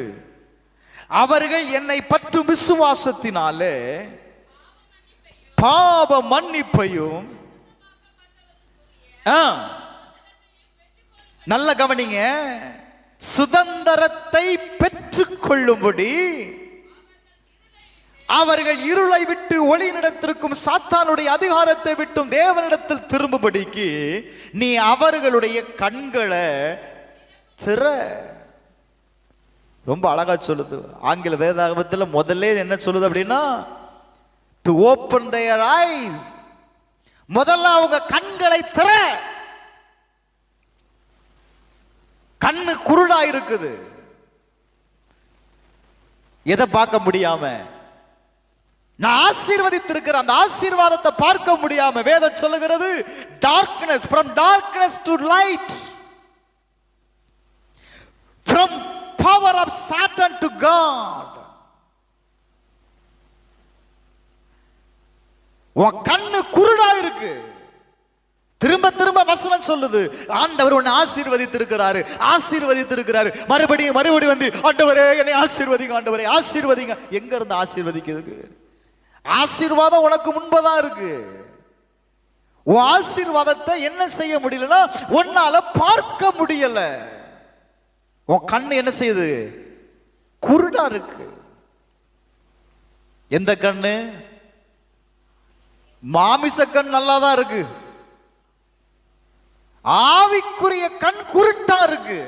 அவர்கள் என்னை பற்றும் விசுவாசத்தினாலே பாவ மன்னிப்பையும், நல்ல கவனிங்க, சுதந்திரத்தை பெற்றுக் கொள்ளும்படி அவர்கள் இருளை விட்டு ஒளியினிடத்திற்கும் சாத்தானுடைய அதிகாரத்தை விட்டும் தேவனிடத்தில் திரும்பும்படிக்கு நீ அவர்களுடைய கண்களை திற. ரொம்ப அழகா சொல்லுது. ஆங்கில வேதாகமத்தில் முதல்ல என்ன சொல்லுது அப்படின்னா, டு ஓபன் தேர் ஐஸ். முதல்ல அவங்க கண்களை திற. கண்ணு குருடா இருக்குது, எதை பார்க்க முடியாம. நான் ஆசீர்வதித்திருக்கிற அந்த ஆசீர்வாதத்தை பார்க்க முடியாம வேதம் சொல்லுகிறது, darkness, from darkness to light, from power of Satan to God. உன் கண்ணு குருடா இருக்கு. திரும்ப திரும்ப வசனம் சொல்லுது, ஆண்டவர் உன்னை ஆசீர்வதித்திருக்கிறாரு, ஆசீர்வதித்திருக்கிறாரு. மறுபடியும் வந்து ஆண்டவரே என்னை ஆசீர்வதிங்க, ஆண்டவரே ஆசீர்வதிங்க. எங்க இருந்து ஆசீர்வதிக்கிறதுக்கு? ஆசீர்வாதம் உனக்கு முன்பதான் இருக்கு. உன் ஆசீர்வாதத்தை என்ன செய்ய முடியலன்னா உன்னால பார்க்க முடியல. உன் கண்ணு என்ன செய்யுது? குருடா இருக்கு. எந்த கண்ணு? மாமிச கண் நல்லாதான் இருக்கு, ஆவிக்குரிய கண் குருட்டா இருக்கு.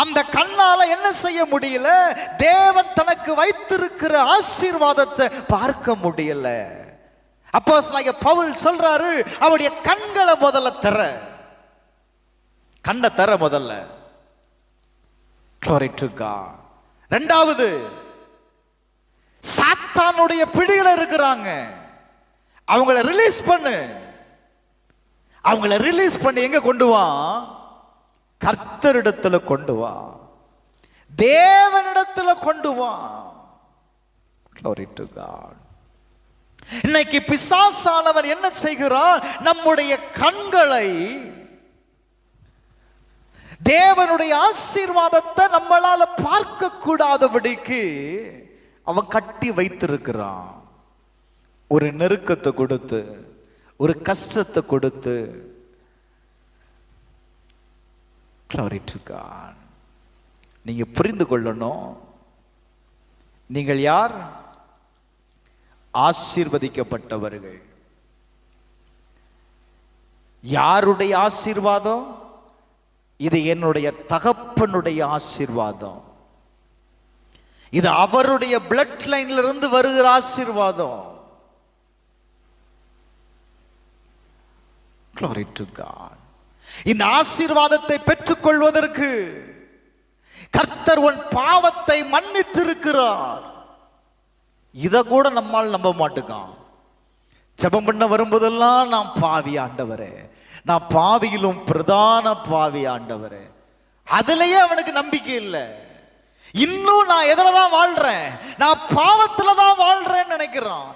அந்த கண்ணால என்ன செய்ய முடியல? தேவன் தனக்கு வைத்திருக்கிற ஆசீர்வாதத்தை பார்க்க முடியல. அப்போஸ்தலனாகிய பவுல் சொல்றாரு, அவருடைய கண்களை முதல்ல திற. கண்ணை தர முதல்ல. Glory to God. ரெண்டாவது, சாத்தானுடைய பிடியில இருக்கிறாங்க, அவங்கள ரிலீஸ் பண்ணு. அவங்கள ரிலீஸ் பண்ணி எங்க கொண்டு வா? கர்த்தரிடத்துல கொண்டு வா, தேவனிடத்துல கொண்டு வா. Glory to God. இன்னைக்கு பிசாசானவன் என்ன செய்கிறான்? நம்முடைய கண்களை, தேவனுடைய ஆசீர்வாதத்தை நம்மளால பார்க்க கூடாதபடிக்கு அவன் கட்டி வைத்திருக்கிறான். ஒரு நெருக்கத்தை கொடுத்து, ஒரு கஷ்டத்தை கொடுத்து. Glory to God. நீங்க புரிந்து கொள்ளணும், நீங்கள் யார்? ஆசீர்வதிக்கப்பட்டவர்கள். யாருடைய ஆசீர்வாதம்? இது என்னுடைய தகப்பனுடைய ஆசீர்வாதம். இது அவருடைய பிளட் லைன்ல இருந்து வருகிற ஆசீர்வாதம். Glory to God. இந்த ஆசீர்வாதத்தை பெற்றுக்கொள்வதற்கு கர்த்தர் உன் பாவத்தை மன்னித்திருக்கிறார். இத கூட நம்மால் நம்ப மாட்டேங்கான். ஜெபம் பண்ண வரும்போதெல்லாம் நான் பாவி ஆண்டவரே, நான் பாவியிலும் பிரதான பாவி ஆண்டவரே. அதுலயே அவனுக்கு நம்பிக்கை இல்லை. இன்னும் நான் எதுல தான் வாழ்றேன்? நான் பாவத்துல தான் வாழ்றேன்னு நினைக்கிறான்.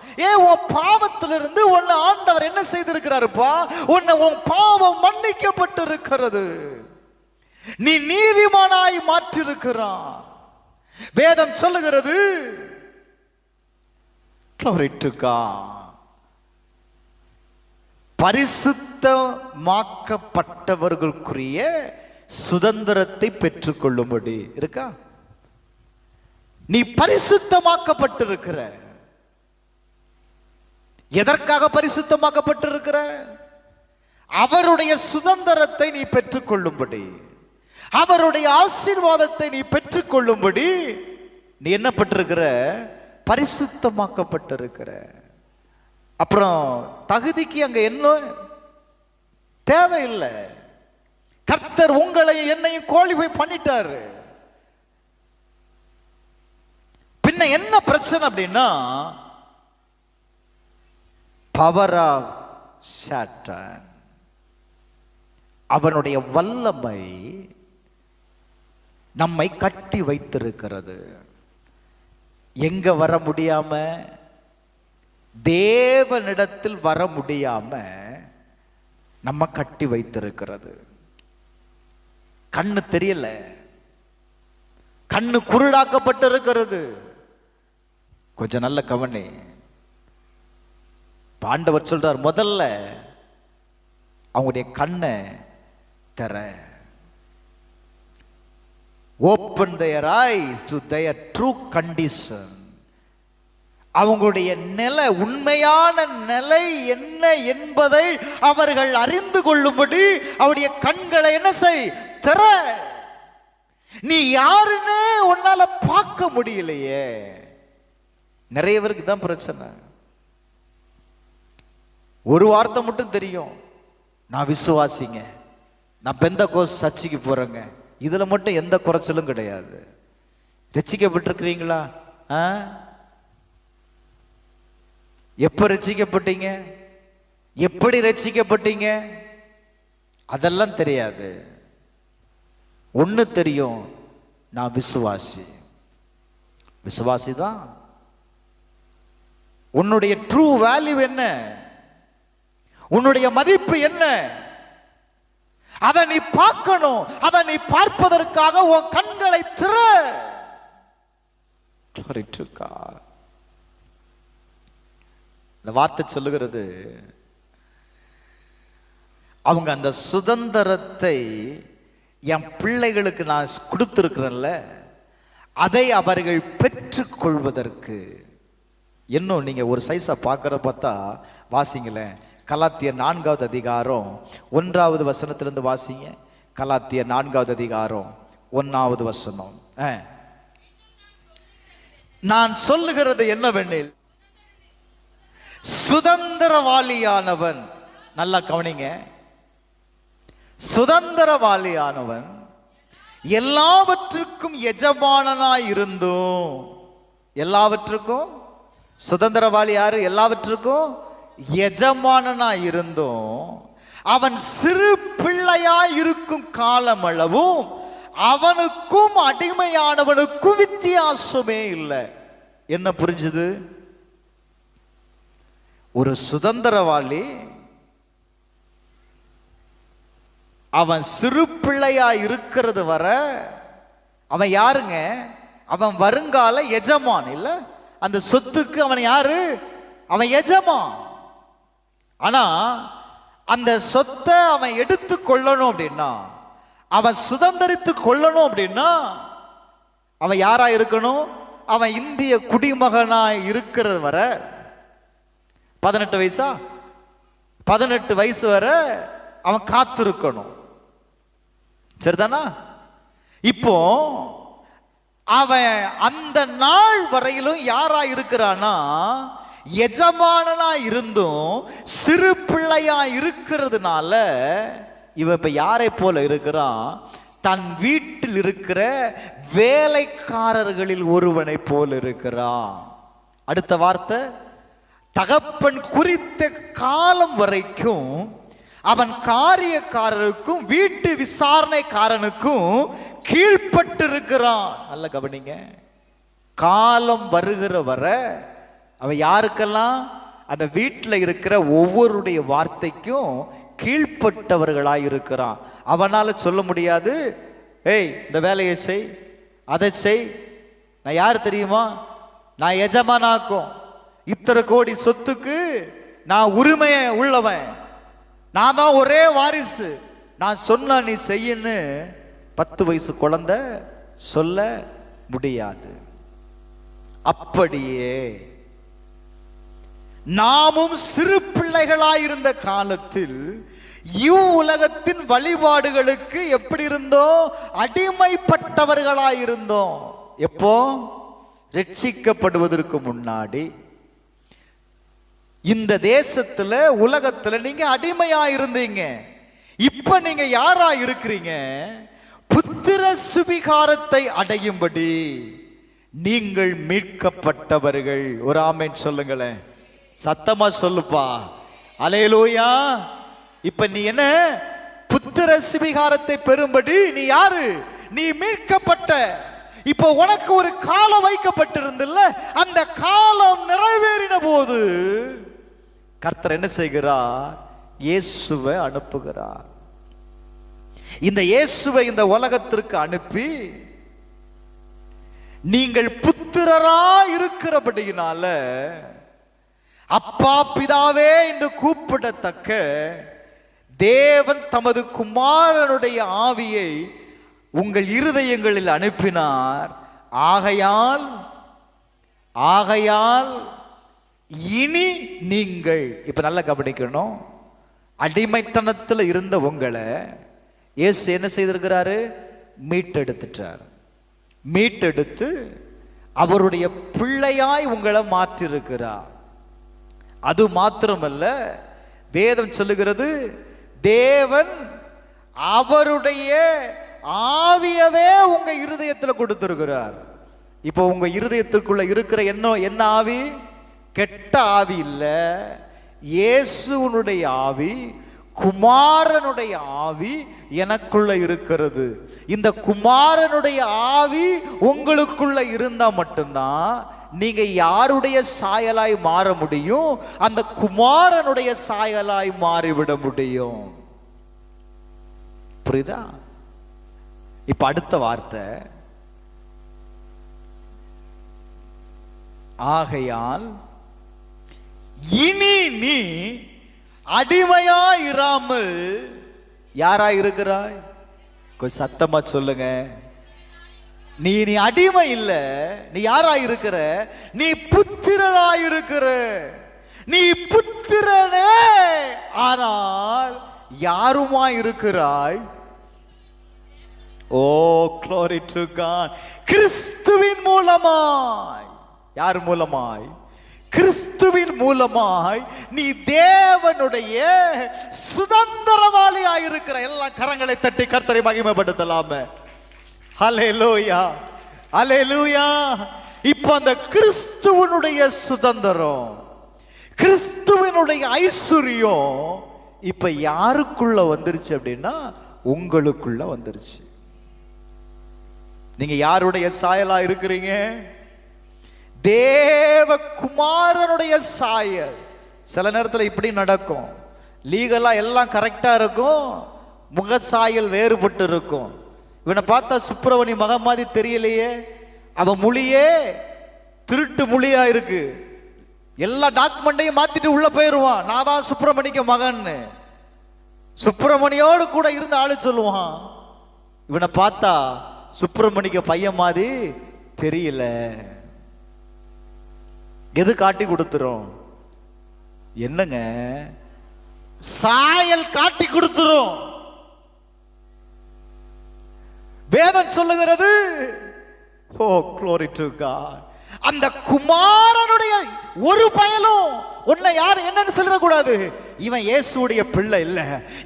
உன் பாவத்திலிருந்து இருந்து உன்னை ஆண்டவர் என்ன செய்திருக்கிறாருப்பா? உன் பாவம் மன்னிக்கப்பட்டு இருக்கிறது, நீ நீதிமானாய் மாற்றிருக்கிறான். வேதம் சொல்லுகிறது. Glory to God. பரிசுத்தமாக்கப்பட்டவர்களுக்குரிய சுதந்திரத்தை பெற்றுக்கொள்ளும்படி இருக்கா? நீ பரிசுத்தமாக்கப்பட்டிருக்கிற. எதற்காக பரிசுத்தமாக்கப்பட்டிருக்கிற? அவருடைய சுதந்திரத்தை நீ பெற்றுக்கொள்ளும்படி, அவருடைய ஆசீர்வாதத்தை நீ பெற்றுக்கொள்ளும்படி நீ என்ன பட்டிருக்கிற? பரிசுத்தமாக்கப்பட்டிருக்கிற. அப்புறம் தகுதிக்கு அங்க என்ன தேவையில்லை. கர்த்தர் உங்களை என்னையும் குவாலிஃபை பண்ணிட்டாரு. பின்ன என்ன பிரச்சனை அப்படின்னா, பவர் ஆஃப் சாத்தான், அவனுடைய வல்லமை நம்மை கட்டி வைத்திருக்கிறது. எங்க வர முடியாம, தேவனிடத்தில் வர முடியாம நம்ம கட்டி வைத்திருக்கிறது. கண்ணு தெரியல, கண்ணு குருடாக்கப்பட்டிருக்கிறது. கொஞ்சம் நல்ல கவனி. ஆண்டவர் சொல்றார், முதல்ல அவங்களுடைய கண்ணை தர. Open their eyes to their true condition. அவங்களுடைய நிலை, உண்மையான நிலை என்ன என்பதை அவர்கள் அறிந்து கொள்ளும்படி அவருடைய கண்களை என்ன செய்? திற. நீ யாருன்னு உன்னால பார்க்க முடியலையே. நிறைய பேருக்கு தான் பிரச்சனை. ஒரு வார்த்தை மட்டும் தெரியும், நான் விசுவாசிங்க, நான் பெந்தகோஸ்து சர்ச்சுக்கு போறேங்க. இதுல மட்டும் எந்த குறைச்சலும் கிடையாது. ரட்சிக்கப்பட்டிருக்கிறீங்களா? எப்ப ரட்சிக்கப்பட்டீங்க? எப்படி ரட்சிக்கப்பட்டீங்க? அதெல்லாம் தெரியாது. ஒண்ணு தெரியும், நான் விசுவாசி. விசுவாசி தான். உன்னுடைய ட்ரூ வேல்யூ என்ன? உன்னுடைய மதிப்பு என்ன? அதை நீ பார்க்கணும். அதை நீ பார்ப்பதற்காக உன் கண்களை திற. Glory to God. இந்த வார்த்தை சொல்லுகிறது, அவங்க அந்த சுதந்திரத்தை என் பிள்ளைகளுக்கு நான் கொடுத்திருக்கிறேன்ல, அதை அவர்கள் பெற்றுக்கொள்வதற்கு. இன்னும் நீங்க ஒரு சைஸா பார்க்கற பார்த்தா வாசிங்களேன். கலாத்தியர் 4வது அதிகாரம் 1வது வசனத்திலிருந்து வாசிங்க. கலாத்தியர் 4வது அதிகாரம் 1வது வசனம். நான் சொல்லுகிறது என்னவெனில், சுதந்திரவாளியானவன், நல்லா கவனிங்க, சுதந்திரவாளியானவன் எல்லாவற்றுக்கும் எஜமானனாய் இருந்தும், எல்லாவற்றுக்கும் சுதந்திரவாளி யாரு? எல்லாவற்றுக்கும் எஜமானனாய் இருந்தும் அவன் சிறு பிள்ளையாய் இருக்கும் காலமளவும் அவனுக்கும் அடிமையானவனுக்கும் வித்தியாசமே இல்லை. என்ன புரிஞ்சுது? ஒரு சுதந்திரவாளி அவன் சிறு பிள்ளையா இருக்கிறது வர அவன் யாருங்க? அவன் வருங்கால எஜமான் இல்ல? அந்த சொத்துக்கு அவன் யாரு? அவன் எஜமான். ஆனா அந்த சொத்தை அவன் எடுத்து கொள்ளணும் அப்படின்னா, அவன் சுதந்திரித்து கொள்ளணும் அப்படின்னா அவன் யாரா இருக்கணும்? அவன் இந்திய குடிமகனாய் இருக்கிறது வர 18 வயசா? 18 வயசு வர அவன் காத்திருக்கணும். சரிதானா? இப்போ அவன் அந்த நாள் வரையிலும் யாரா இருக்கிறானா? எஜமானனா இருந்தும் சிறு பிள்ளையா இருக்கிறதுனால இவன் இப்ப யாரை போல இருக்கிறான்? தன் வீட்டில் இருக்கிற வேலைக்காரர்களில் ஒருவனை போல இருக்கிறான். அடுத்த வார்த்தை, தகப்பன் குறித்த காலம் வரைக்கும் அவன் காரியக்காரருக்கும் வீட்டு விசாரணைக்காரனுக்கும் கீழ்பட்டு இருக்கிறான். நல்ல கவனிங்க. காலம் வருகிற வர அவன் யாருக்கெல்லாம்? அந்த வீட்டில் இருக்கிற ஒவ்வொருடைய வார்த்தைக்கும் கீழ்பட்டவர்களாய் இருக்கிறான். அவனால சொல்ல முடியாது, ஏய் இந்த வேலையை செய், அதை செய். நான் யார் தெரியுமா? நான் எஜமானாக்கும், இத்தனை கோடி சொத்துக்கு நான் உரிமையை உள்ளவன், நான் தான் ஒரே வாரிசு, நான் சொன்னா நீ செய்யன்னு 10 வயசு குழந்தை சொல்ல முடியாது. அப்படியே நாமும் சிறு பிள்ளைகளாயிருந்த காலத்தில் இவ்வுலகத்தின் வழிபாடுகளுக்கு எப்படி இருந்தோம்? அடிமைப்பட்டவர்களாயிருந்தோம். எப்போ? ரட்சிக்கப்படுவதற்கு முன்னாடி. இந்த தேசத்துல உலகத்துல நீங்க அடிமையா இருந்தீங்க. இப்ப நீங்க யாரா இருக்கிறீங்க? புத்திர சுவிகாரத்தை அடையும்படி நீங்கள் மீட்கப்பட்டவர்கள். ஒரு ஆமென் சொல்லுங்களேன், சத்தமா சொல்லுப்பா. அல்லேலூயா. இப்ப நீ என்ன? புத்திர சுவிகாரத்தை பெறும்படி நீ யாரு? நீ மீட்கப்பட்ட. இப்போ உனக்கு ஒரு காலம் வைக்கப்பட்டிருந்தல்ல, அந்த காலம் நிறைவேறின போது கர்த்தர் என்ன செய்கிறார்? இயேசுவை அனுப்புகிறார். இந்த இயேசுவை இந்த உலகத்திற்கு அனுப்பி நீங்கள் புத்திரரா இருக்கிறபடியினால அப்பா பிதாவே என்று கூப்பிடத்தக்க தேவன் தமது குமாரனுடைய ஆவியை உங்கள் இருதயங்களில் அனுப்பினார். ஆகையால் இனி நீங்கள், இப்ப நல்லா கவனிக்கணும், அடிமைத்தனத்தில் இருந்த உங்களை இயேசு என்ன செய்திருக்கிறாரு? மீட்டெடுத்துட்டார். மீட்டெடுத்து அவருடைய பிள்ளையாய் உங்களை மாற்றிருக்கிறார். அது மாத்திரமல்ல, வேதம் சொல்லுகிறது, தேவன் அவருடைய ஆவியவே உங்க இருதயத்தில் கொடுத்திருக்கிறார். இப்போ உங்க இருதயத்திற்குள்ள இருக்கிற என்ன ஆவி? கெட்ட ஆவி இல்ல, இயேசுனுடைய ஆவி, குமாரனுடைய ஆவி எனக்குள்ள இருக்கிறது. இந்த குமாரனுடைய ஆவி உங்களுக்குள்ள இருந்தா மட்டும்தான் நீங்க யாருடைய சாயலாய் மாற முடியும்? அந்த குமாரனுடைய சாயலாய் மாறிவிட முடியும். புரியுதா? இப்ப அடுத்த வார்த்தை, ஆகையால் இனி நீ அடிமையாயிராமல் யாராய் இருக்கிறாய்? கொஞ்சம் சத்தமா சொல்லுங்க. நீ அடிமை இல்ல, நீ யாராய் இருக்கிற? நீ புத்திரனாய் இருக்கிற. நீ புத்திரனே, ஆனால் யாருமாய் இருக்கிறாய்? ஓ glory to God. கிறிஸ்துவின் மூலமாய். யார் மூலமாய்? கிறிஸ்துவின் மூலமாய் நீ தேவனுடைய சுதந்திரவாளி ஆயிருக்கிற. எல்லா கரங்களை தட்டி கர்த்தரை மகிமைப்படுத்தலாமே. ஹல்லேலூயா, ஹல்லேலூயா. இப்ப அந்த கிறிஸ்துவனுடைய சுதந்திரம், கிறிஸ்துவனுடைய ஐஸ்வர்யம் இப்ப யாருக்குள்ள வந்துருச்சு அப்படின்னா உங்களுக்குள்ள வந்துருச்சு. நீங்க யாருடைய சாயலா இருக்கிறீங்க? தேவகுமாரனுடைய சாயல். சில நேரத்தில் இப்படி நடக்கும், லீகலா எல்லாம் கரெக்டா இருக்கும், முக சாயல் வேறுபட்டு இருக்கும். இவனை பார்த்தா சுப்பிரமணி மகன் மாதிரி தெரியலையே, அவன் மொழியே திருட்டு மொழியா இருக்கு, எல்லா டாக்குமெண்ட்டையும் மாத்திட்டு உள்ள போயிருவான், நான் தான் சுப்பிரமணிக்கு மகன்னு. சுப்பிரமணியோடு கூட இருந்த ஆளு சொல்லுவான், இவனை பார்த்தா சுப்பிரமணிக்கு பையன் மாதிரி தெரியல. எது காட்டி கொடுத்துரும்? என்னங்க, சாயல் காட்டி கொடுத்துரும். வேதம் சொல்லுகிறது, ஓ glory to God, அந்த குமாரனுடைய ஒரு பயலும் உன்னை யார் என்னன்னு சொல்லிடக்கூடாது, இவன் இயேசுடைய பிள்ளை இல்ல,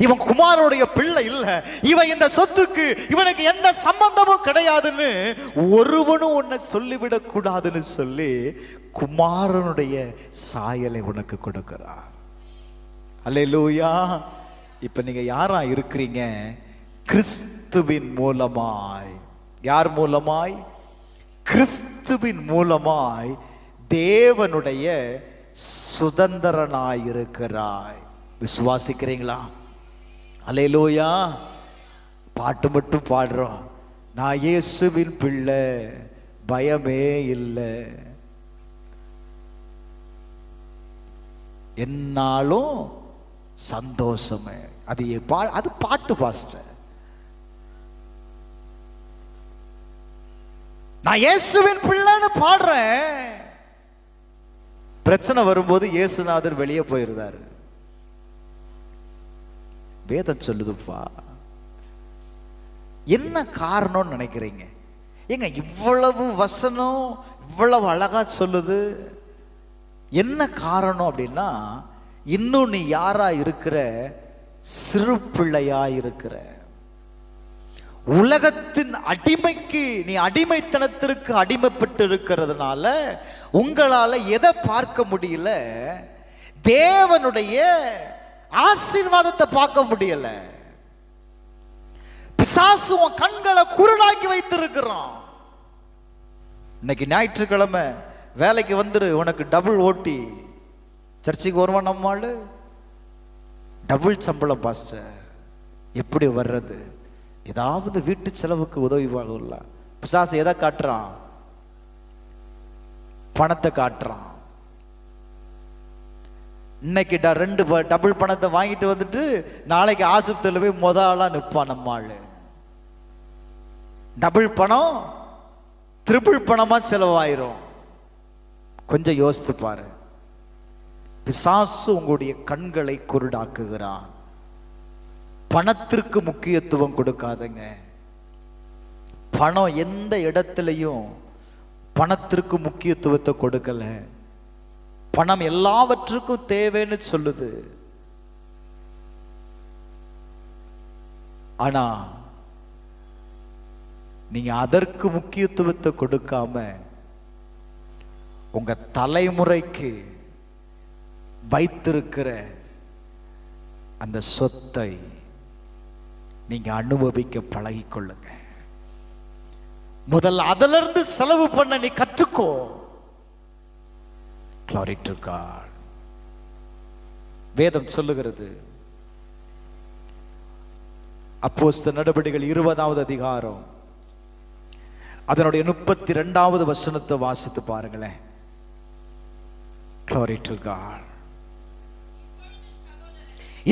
இவன் குமாரனுடைய பிள்ளை இல்ல, இவன் இந்த சொத்துக்கு இவனுக்கு எந்த சம்பந்தமும் கிடையாதுன்னு ஒருவனும் உன்னை சொல்லிவிடக் கூடாதுன்னு சொல்லி குமாரனுடைய சாயலை உனக்கு கொடுக்கிறார். அல்லேலூயா. இப்ப நீங்க யாரா இருக்கிறீங்க? கிறிஸ்துவின் மூலமாய். யார் மூலமாய்? கிறிஸ்துவின் மூலமாய் தேவனுடைய சுதந்திரனாயிருக்கிறாய். விசுவாசிக்கிறீங்களா? அல்லேலூயா. பாட்டு மட்டும் பாடுறோம், நான் இயேசுவின் பிள்ளை, பயமே இல்லை, என்னாலும் சந்தோஷமே. அது பாட்டு பாஸ்டர். நான் இயேசுவின் பிள்ளைன்னு பாடுறேன். பிரச்சனை வரும்போது இயேசுநாதர் வெளியே போயிருந்தாரு. வேதம் சொல்லுதுப்பா. என்ன காரணம்னு நினைக்கிறீங்க? ஏங்க இவ்வளவு வசனம் இவ்வளவு அழகா சொல்லுது, என்ன காரணம் அப்படின்னா, இன்னும் நீ யாரா இருக்கிற? சிறு பிள்ளையா இருக்கிற. உலகத்தின் அடிமைக்கு, நீ அடிமைத்தனத்திற்கு அடிமைப்பட்டு இருக்கிறதுனால உங்களால எதை பார்க்க முடியல? தேவனுடைய ஆசீர்வாதத்தை பார்க்க முடியல. பிசாசு உன் கண்களை குருடாக்கி வைத்திருக்கிறான். இன்னைக்கு ஞாயிற்றுக்கிழமை வேலைக்கு வந்துரு, உனக்கு டபுள் ஓட்டி. சர்ச்சுக்கு வருவான் நம்மால், டபுள் சம்பளம் பாஸ்டர். எப்படி வர்றது? ஏதாவது வீட்டு செலவுக்கு உதவி வாங்கல. பிசாசு எதை காட்டுறான்? பணத்தை காட்டுறான். இன்னைக்கு ரெண்டு டபுள் பணத்தை வாங்கிட்டு வந்துட்டு நாளைக்கு ஆஸ்பத்திரியில் போய் முதலா நிற்பான் நம்மாள். டபுள் பணம் ட்ரிபிள் பணமா செலவாயிரும். கொஞ்சம் யோசித்து பாரு. பிசாசு உங்களுடைய கண்களை குருடாக்குகிறான். பணத்திற்கு முக்கியத்துவம் கொடுக்காதங்க. பணம் எந்த இடத்துலையும் பணத்திற்கு முக்கியத்துவத்தை கொடுக்கல. பணம் எல்லாவற்றுக்கும் தேவைன்னு சொல்லுது. ஆனா நீங்க அதற்கு முக்கியத்துவத்தை கொடுக்காம உங்க தலைமுறைக்கு வைத்திருக்கிற அந்த சொத்தை நீங்க அனுபவிக்க பழகிக்கொள்ளுங்க. முதல்ல அதிலிருந்து செலவு பண்ண நீ கற்றுக்கோ. Glory to God. வேதம் சொல்லுகிறது, அப்போஸ்தலர் நடபடிகள் 20வது அதிகாரம் அதனுடைய 32வது வசனத்தை வாசித்து பாருங்களேன். Glory to God.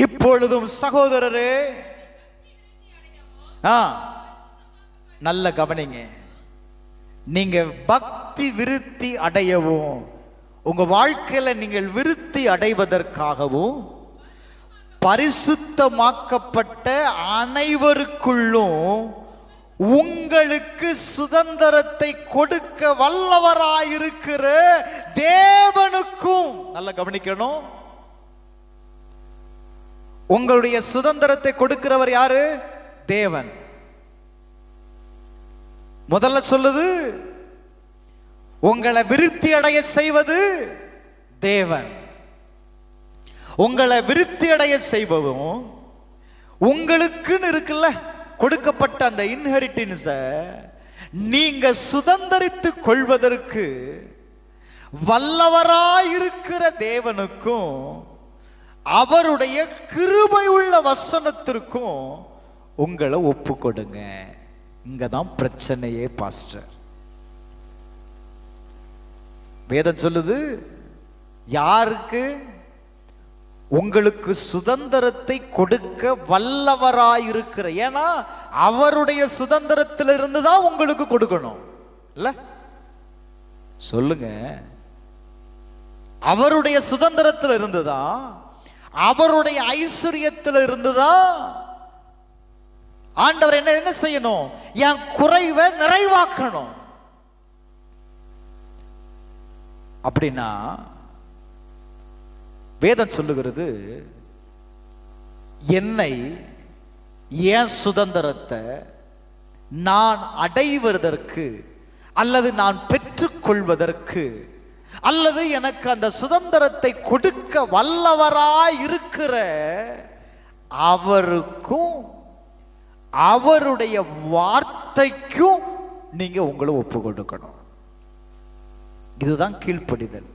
இப்பொழுதும் சகோதரரே, நல்ல கவனிங்க, நீங்க பக்தி விருத்தி அடையவும், உங்க வாழ்க்கையில நீங்கள் விருத்தி அடைவதற்காகவும் பரிசுத்தமாக்கப்பட்ட அனைவருக்குள்ளும் உங்களுக்கு சுதந்திரத்தை கொடுக்க வல்லவராயிருக்கிற தேவனுக்கும், நல்லா கவனிக்கணும், உங்களுடைய சுதந்திரத்தை கொடுக்கிறவர் யாரு? தேவன். முதல்ல சொல்லுது, உங்களை விருத்தி அடைய செய்வது தேவன். உங்களை விருத்தி அடைய செய்வதும் உங்களுக்குன்னு இருக்குல்ல கொடுக்கப்பட்ட அந்த இன்ஹெரிட்டன்ஸ நீங்க சுதந்திரித்துக் கொள்வதற்கு வல்லவராயிருக்கிற தேவனுக்கும் அவருடைய கிருபை உள்ள வசனத்திற்கும் உங்களை ஒப்பு கொடுங்க. இங்கதான் பிரச்சனையே பாஸ்டர். வேதம் சொல்லுது, யாருக்கு? உங்களுக்கு சுதந்திரத்தை கொடுக்க வல்லவராயிருக்கிற. ஏன்னா அவருடைய சுதந்திரத்திலிருந்து தான் உங்களுக்கு கொடுக்கணும் இல்ல? சொல்லுங்க. அவருடைய சுதந்திரத்தில் இருந்துதான், அவருடைய ஐஸ்வர்யத்தில் இருந்துதான் ஆண்டவர் என்ன செய்யணும்? என் குறைவை நிறைவாக்கணும். அப்படின்னா வேதம் சொல்லுகிறது, என்னை என் சுதந்திரத்தை நான் அடைவதற்கு அல்லது நான் பெற்றுக்கொள்வதற்கு அல்லது எனக்கு அந்த சுதந்திரத்தை கொடுக்க வல்லவராய் இருக்கிற அவருக்கும் அவருடைய வார்த்தைக்கும் நீங்க உங்களை ஒப்பு கொடுக்கணும். இதுதான் கீழ்ப்படிதல்.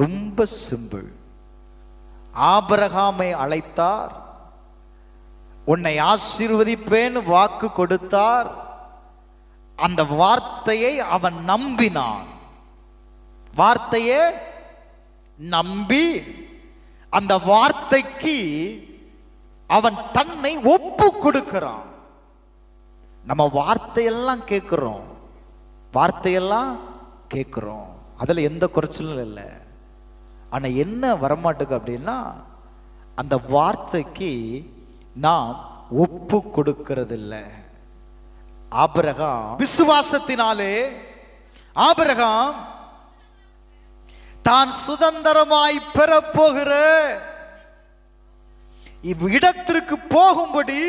ரொம்ப சிம்பிள். ஆபிரகாமை அழைத்தார், உன்னை ஆசீர்வதிப்பேன் வாக்கு கொடுத்தார். அந்த வார்த்தையை அவன் நம்பினான். வார்த்தையை நம்பி அந்த வார்த்தைக்கு அவன் தன்னை ஒப்பு கொடுக்கிறான். நம்ம வார்த்தையெல்லாம் கேட்கிறோம், வார்த்தையெல்லாம் கேட்கிறோம், அதுல எந்த குறைச்சலும் இல்லை. ஆனா என்ன வரமாட்டுக்கு அப்படின்னா, அந்த வார்த்தைக்கு நாம் ஒப்பு கொடுக்கிறது இல்லை. ஆபிரகாம் விசுவாசத்தினாலே ஆபிரகாம் தான் சுதந்திரமாய் பெறப்போகிற இவ்விடத்திற்கு போகும்படி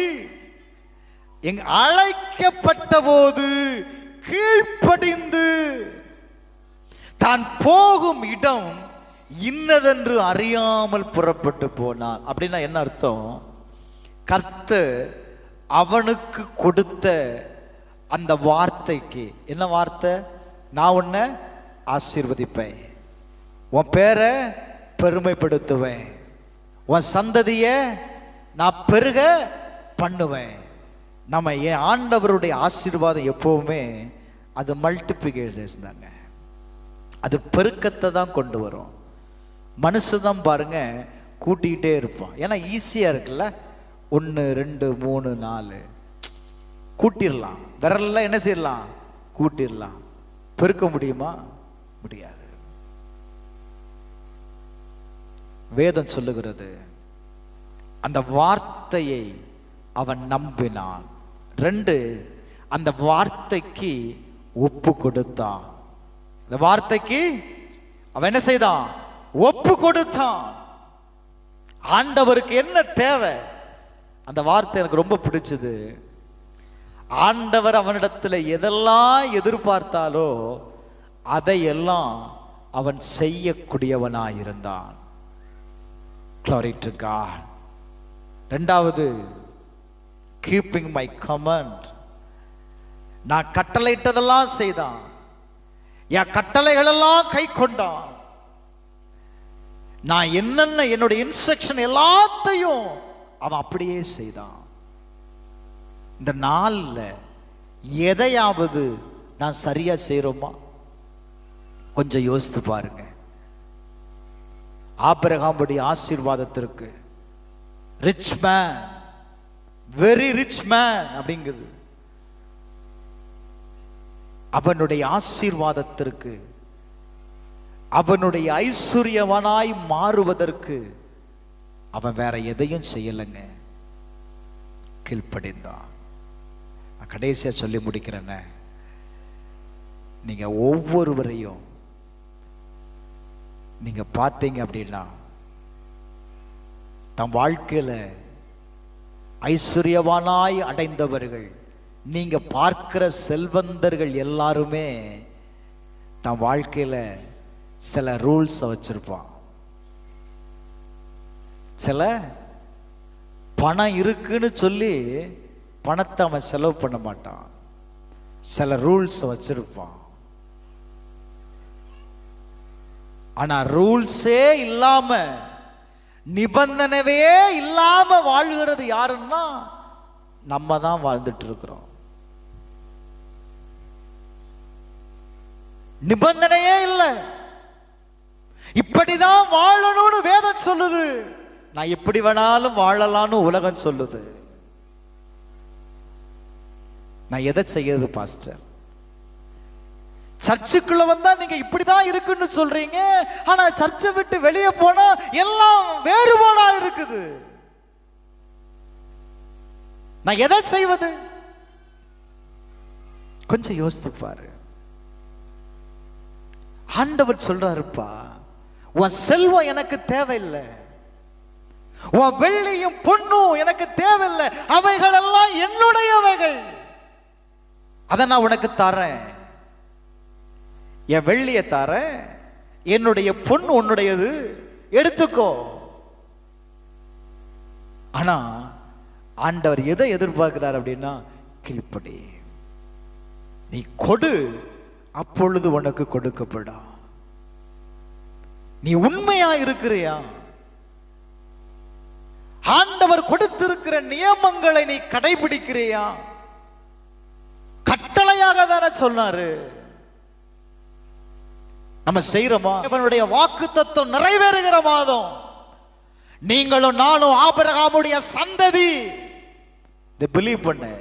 அழைக்கப்பட்ட போது கீழ்ப்படிந்து தான் போகும் இடம் இன்னதென்று அறியாமல் புறப்பட்டு போனான். அப்படின்னா என்ன அர்த்தம்? கர்த்தர் அவனுக்கு கொடுத்த அந்த வார்த்தைக்கு என்ன வார்த்தை? நான் உன்னை ஆசீர்வதிப்பேன், உன் பேரை பெருமைப்படுத்துவேன், உன் சந்ததிய நான் பெருக பண்ணுவேன். நம்ம என் ஆண்டவருடைய ஆசீர்வாதம் எப்பவுமே அது மல்டிபிகேஷன் தாங்க, அது பெருக்கத்தை தான் கொண்டு வரும். மனுஷன் பாருங்க கூட்டிகிட்டே இருப்பான். ஏன்னா ஈஸியா இருக்குல்ல, 1 2 3 4 கூட்டிடலாம், விரல்ல என்ன செய்யலாம்? கூட்டிடலாம். பெருக்க முடியுமா? முடியாது. வேதம் சொல்லுகிறது, அந்த வார்த்தையை அவன் நம்பினான். 2, அந்த வார்த்தைக்கு ஒப்பு கொடுத்தான். அந்த வார்த்தைக்கு அவன் என்ன செய்தான்? ஒப்பு கொடுத்தான். ஆண்டவருக்கு என்ன தேவை? அந்த வார்த்தை எனக்கு ரொம்ப பிடிச்சது. ஆண்டவர் அவனிடத்தில் எதெல்லாம் எதிர்பார்த்தாலோ அதையெல்லாம் அவன் செய்யக்கூடியவனாயிருந்தான். Glory to God. 2வது, கீப்பிங் மை கமாண்ட். நான் கட்டளையிட்டதெல்லாம் செய்தான், என் கட்டளைகளெல்லாம் கை கொண்டான். நான் என்னென்ன என்னுடைய இன்ஸ்ட்ரக்ஷன் எல்லாத்தையும் அவன் அப்படியே செய்தான். இந்த நாள்ல எதையாவது நான் சரியா செய்யறோமா? கொஞ்சம் யோசித்து பாருங்க. ஆபிரகாமுடைய ஆசீர்வாதத்திற்கு rich man, very rich man அப்படிங்குது. அவனுடைய ஆசீர்வாதத்திற்கு, அவனுடைய ஐஸ்வர்யவனாய் மாறுவதற்கு அவன் வேற எதையும் செய்யலைங்க, கீழ்ப்படிந்தான். கடைசியா சொல்லி முடிக்கிறேன்னு, நீங்க ஒவ்வொருவரையும் நீங்க பார்த்தீங்க அப்படின்னா தம் வாழ்க்கையில ஐஸ்வர்யவானாய் அடைந்தவர்கள், நீங்க பார்க்கிற செல்வந்தர்கள் எல்லாருமே தம் வாழ்க்கையில சில ரூல்ஸ் வச்சிருப்பான். சில பணம் இருக்குன்னு சொல்லி பணத்தை அவன் செலவு பண்ண மாட்டான். சில ரூல்ஸ் வச்சிருப்பான். ஆனா ரூல்ஸே இல்லாம, நிபந்தனையே இல்லாம வாழ்கிறது யாருன்னா நம்ம தான் வாழ்ந்துட்டு இருக்கிறோம். நிபந்தனையே இல்லை, இப்படிதான் வாழணும்னு வேதம் சொல்லுது. நான் எப்படி வேணாலும் வாழலாம்னு உலகம் சொல்லுது. நான் எதை செய்யறது பாஸ்டர்? சர்ச்சுக்குள்ள வந்தா நீங்க இப்படிதான் இருக்குன்னு சொல்றீங்க, ஆனா சர்ச்சை விட்டு வெளியே போனா எல்லாம் வேறுபாடா இருக்குது. நான் எதை செய்வது? கொஞ்சம் யோசித்து பாரு. ஆண்டவர் சொல்றாருப்பா, உன் செல்வம் எனக்கு தேவையில்லை, உன் வெள்ளியும் பொண்ணும் எனக்கு தேவையில்லை, அவைகள் எல்லாம் என்னுடையவைகள், அதை நான் உனக்கு தரேன். என் வெள்ளியை தரேன், என்னுடைய பொண்ணு உன்னுடையது, எடுத்துக்கோ. ஆனா ஆண்டவர் எதை எதிர்பார்க்கிறார் அப்படின்னா, கீழ்ப்படி. நீ கொடு, அப்பொழுது உனக்கு கொடுக்கப்படும். நீ உண்மையா இருக்கிறியா? ஆண்டவர் கொடுத்திருக்கிற நியமங்களை நீ கடைபிடிக்கிறியா? கட்டளையாக தானே சொன்னாரு. நம்ம செய்யறோமா? அவனுடைய வாக்கு தத்துவம் நிறைவேறுகிற மாதம். நீங்களும் நானும் ஆபிரகாமுடைய சந்ததி. இதை பிலீவ் பண்ணு,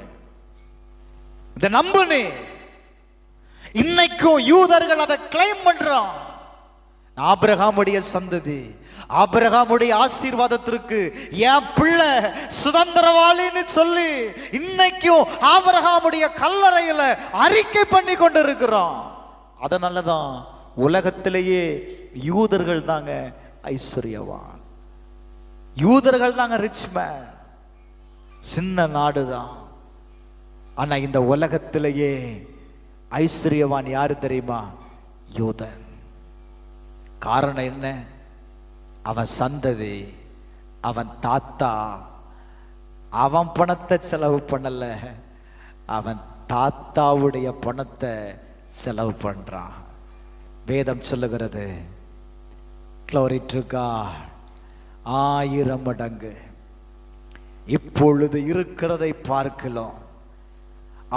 இதை நம்புனே. இன்னைக்கும் யூதர்கள் அதை கிளைம் பண்றான். ஆபிரகாமுடைய சந்ததி, ஆபிரகாமுடைய ஆசீர்வாதத்திற்கு என் பிள்ளை சுதந்திரவாளின்னு சொல்லி இன்னைக்கும் ஆபிரகாமுடைய கல்லறையில அறிக்கை பண்ணி கொண்டு இருக்கிறோம். அதனாலதான் உலகத்திலேயே யூதர்கள் தாங்க ஐஸ்வர்யவான், யூதர்கள் தாங்க ரிச் மேன். சின்ன நாடுதான், ஆனா இந்த உலகத்திலேயே ஐஸ்வர்யவான் யாரு தெரியுமா? யூதன். காரணம் என்ன? அவன் சந்ததி, அவன் தாத்தா. அவன் பணத்தை செலவு பண்ணல, அவன் தாத்தாவுடைய பணத்தை செலவு பண்றான். வேதம் சொல்லுகிறது, glory to God, 1000 மடங்கு இப்பொழுது இருக்கிறதை பார்க்கலாம்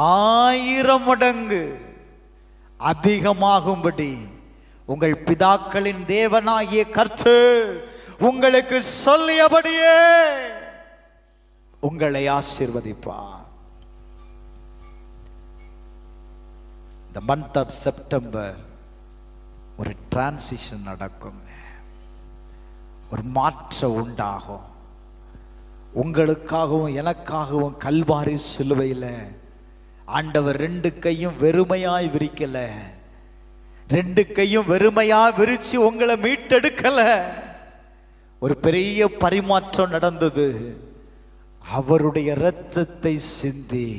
1000 மடங்கு அதிகமாகும்படி உங்கள் பிதாக்களின் தேவனாகிய கர்த்தர் உங்களுக்கு சொல்லியபடியே உங்களை ஆசீர்வதிப்பார். இந்த மந்த் ஆஃப் செப்டம்பர் ஒரு டிரான்சிஷன் நடக்கும், ஒரு மாற்றம் உண்டாகும். உங்களுக்காகவும் எனக்காகவும் கல்வாரி சிலுவையில் ஆண்டவர் 2 கையும் வெறுமையாய் விரிக்கல, 2 கையும் வெறுமையா விரிச்சு உங்களை மீட்டெடுக்கல. ஒரு பெரிய பரிமாற்றம் நடந்தது. அவருடைய இரத்தத்தை சிந்தி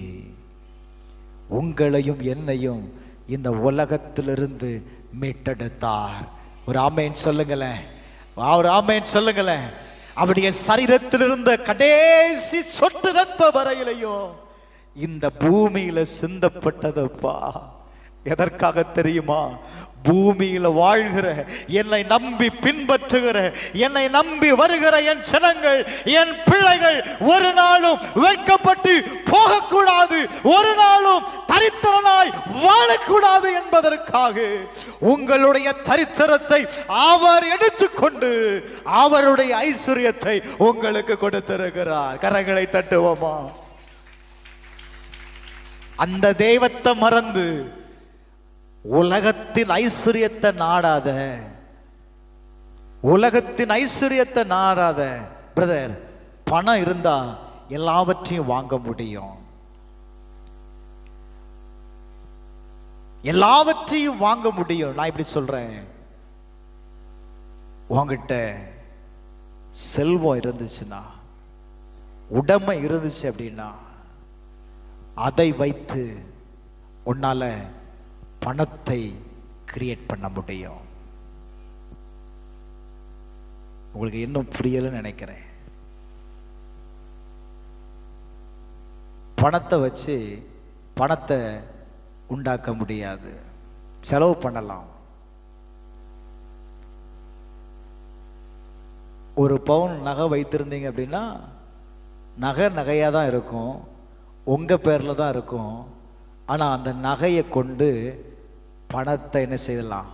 உங்களையும் என்னையும் இந்த உலகத்திலிருந்து மீட்டெடுத்தார். ஒரு ஆமென் சொல்லுங்களேன், ஒரு ஆமென் சொல்லுங்களேன். அவருடைய சரீரத்தில் இருந்த கடைசி சொட்டு ரத்த வரையிலையும் இந்த பூமியில சிந்தப்பட்டதப்பா. எதற்காக தெரியுமா? பூமியில வாழ்கிற, என்னை நம்பி பின்பற்றுகிற, என்னை நம்பி வருகிற என் ஜனங்கள், என் பிள்ளைகள் ஒரு நாளும் வெட்கப்பட்டு போகக்கூடாது, ஒரு நாளும் தரித்திரனாய் வாழக்கூடாது என்பதற்காக உங்களுடைய தரித்திரத்தை அவர் எடுத்துக்கொண்டு அவருடைய ஐஸ்வர்யத்தை உங்களுக்கு கொடுத்திருக்கிறார். கரங்களை தட்டுவோமா? அந்த தெய்வத்தை மறந்து உலகத்தின் ஐஸ்வர்யத்தை நாடாத, உலகத்தின் ஐஸ்வர்யத்தை நாடாத. பிரதர், பணம் இருந்தா எல்லாவற்றையும் வாங்க முடியும். எல்லாவற்றையும் வாங்க முடியும். நான் இப்படி சொல்றேன், உங்ககிட்ட செல்வம் இருந்துச்சுன்னா, உடைமை இருந்துச்சு அப்படின்னா, அதை வைத்து உன்னால பணத்தை கிரியேட் பண்ண முடியும். உங்களுக்கு இன்னும் புரியலன்னு நினைக்கிறேன். பணத்தை வச்சு பணத்தை உண்டாக்க முடியாது. செலவு பண்ணலாம். ஒரு பவுன் நகை வைத்திருந்தீங்க அப்படின்னா, நகையாக தான் இருக்கும், உங்கள் பேரில் தான் இருக்கும். ஆனால் அந்த நகையை கொண்டு பணத்தை என்ன செய்யலாம்?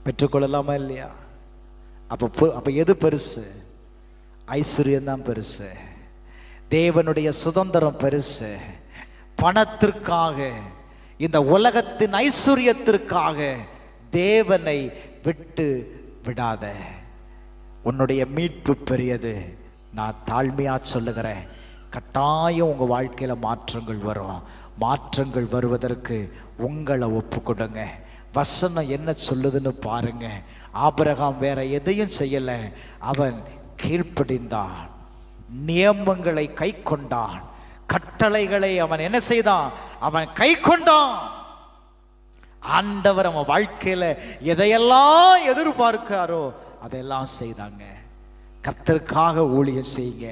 பெற்றுக்கொள்ளலாமா இல்லையா? அப்போ எது பெருசு? ஐஸ்வர்யம்தான் பெருசு. தேவனுடைய சுதந்திரம் பெருசு. பணத்திற்காக, இந்த உலகத்தின் ஐஸ்வர்யத்திற்காக தேவனை விட்டு விடாத. உன்னுடைய மீட்பு பெரியது. நான் தாழ்மையா சொல்லுகிறேன், கட்டாயம் உங்க வாழ்க்கையில மாற்றங்கள் வரும். மாற்றங்கள் வருவதற்கு உங்களை ஒப்பு கொடுங்க. வசனம் என்ன சொல்லுதுன்னு பாருங்க. ஆபிரகாம் வேற எதையும் செய்யல, அவன் கீழ்ப்படிந்தான், நியமங்களை கை கொண்டான், கட்டளைகளை அவன் என்ன செய்தான்? அவன் கை கொண்டான். ஆண்டவர் அவன் வாழ்க்கையில எதையெல்லாம் எதிர்பார்க்காரோ அதையெல்லாம் செய்தாங்க. கர்த்தருக்காக ஊழியம் செய்யுங்க,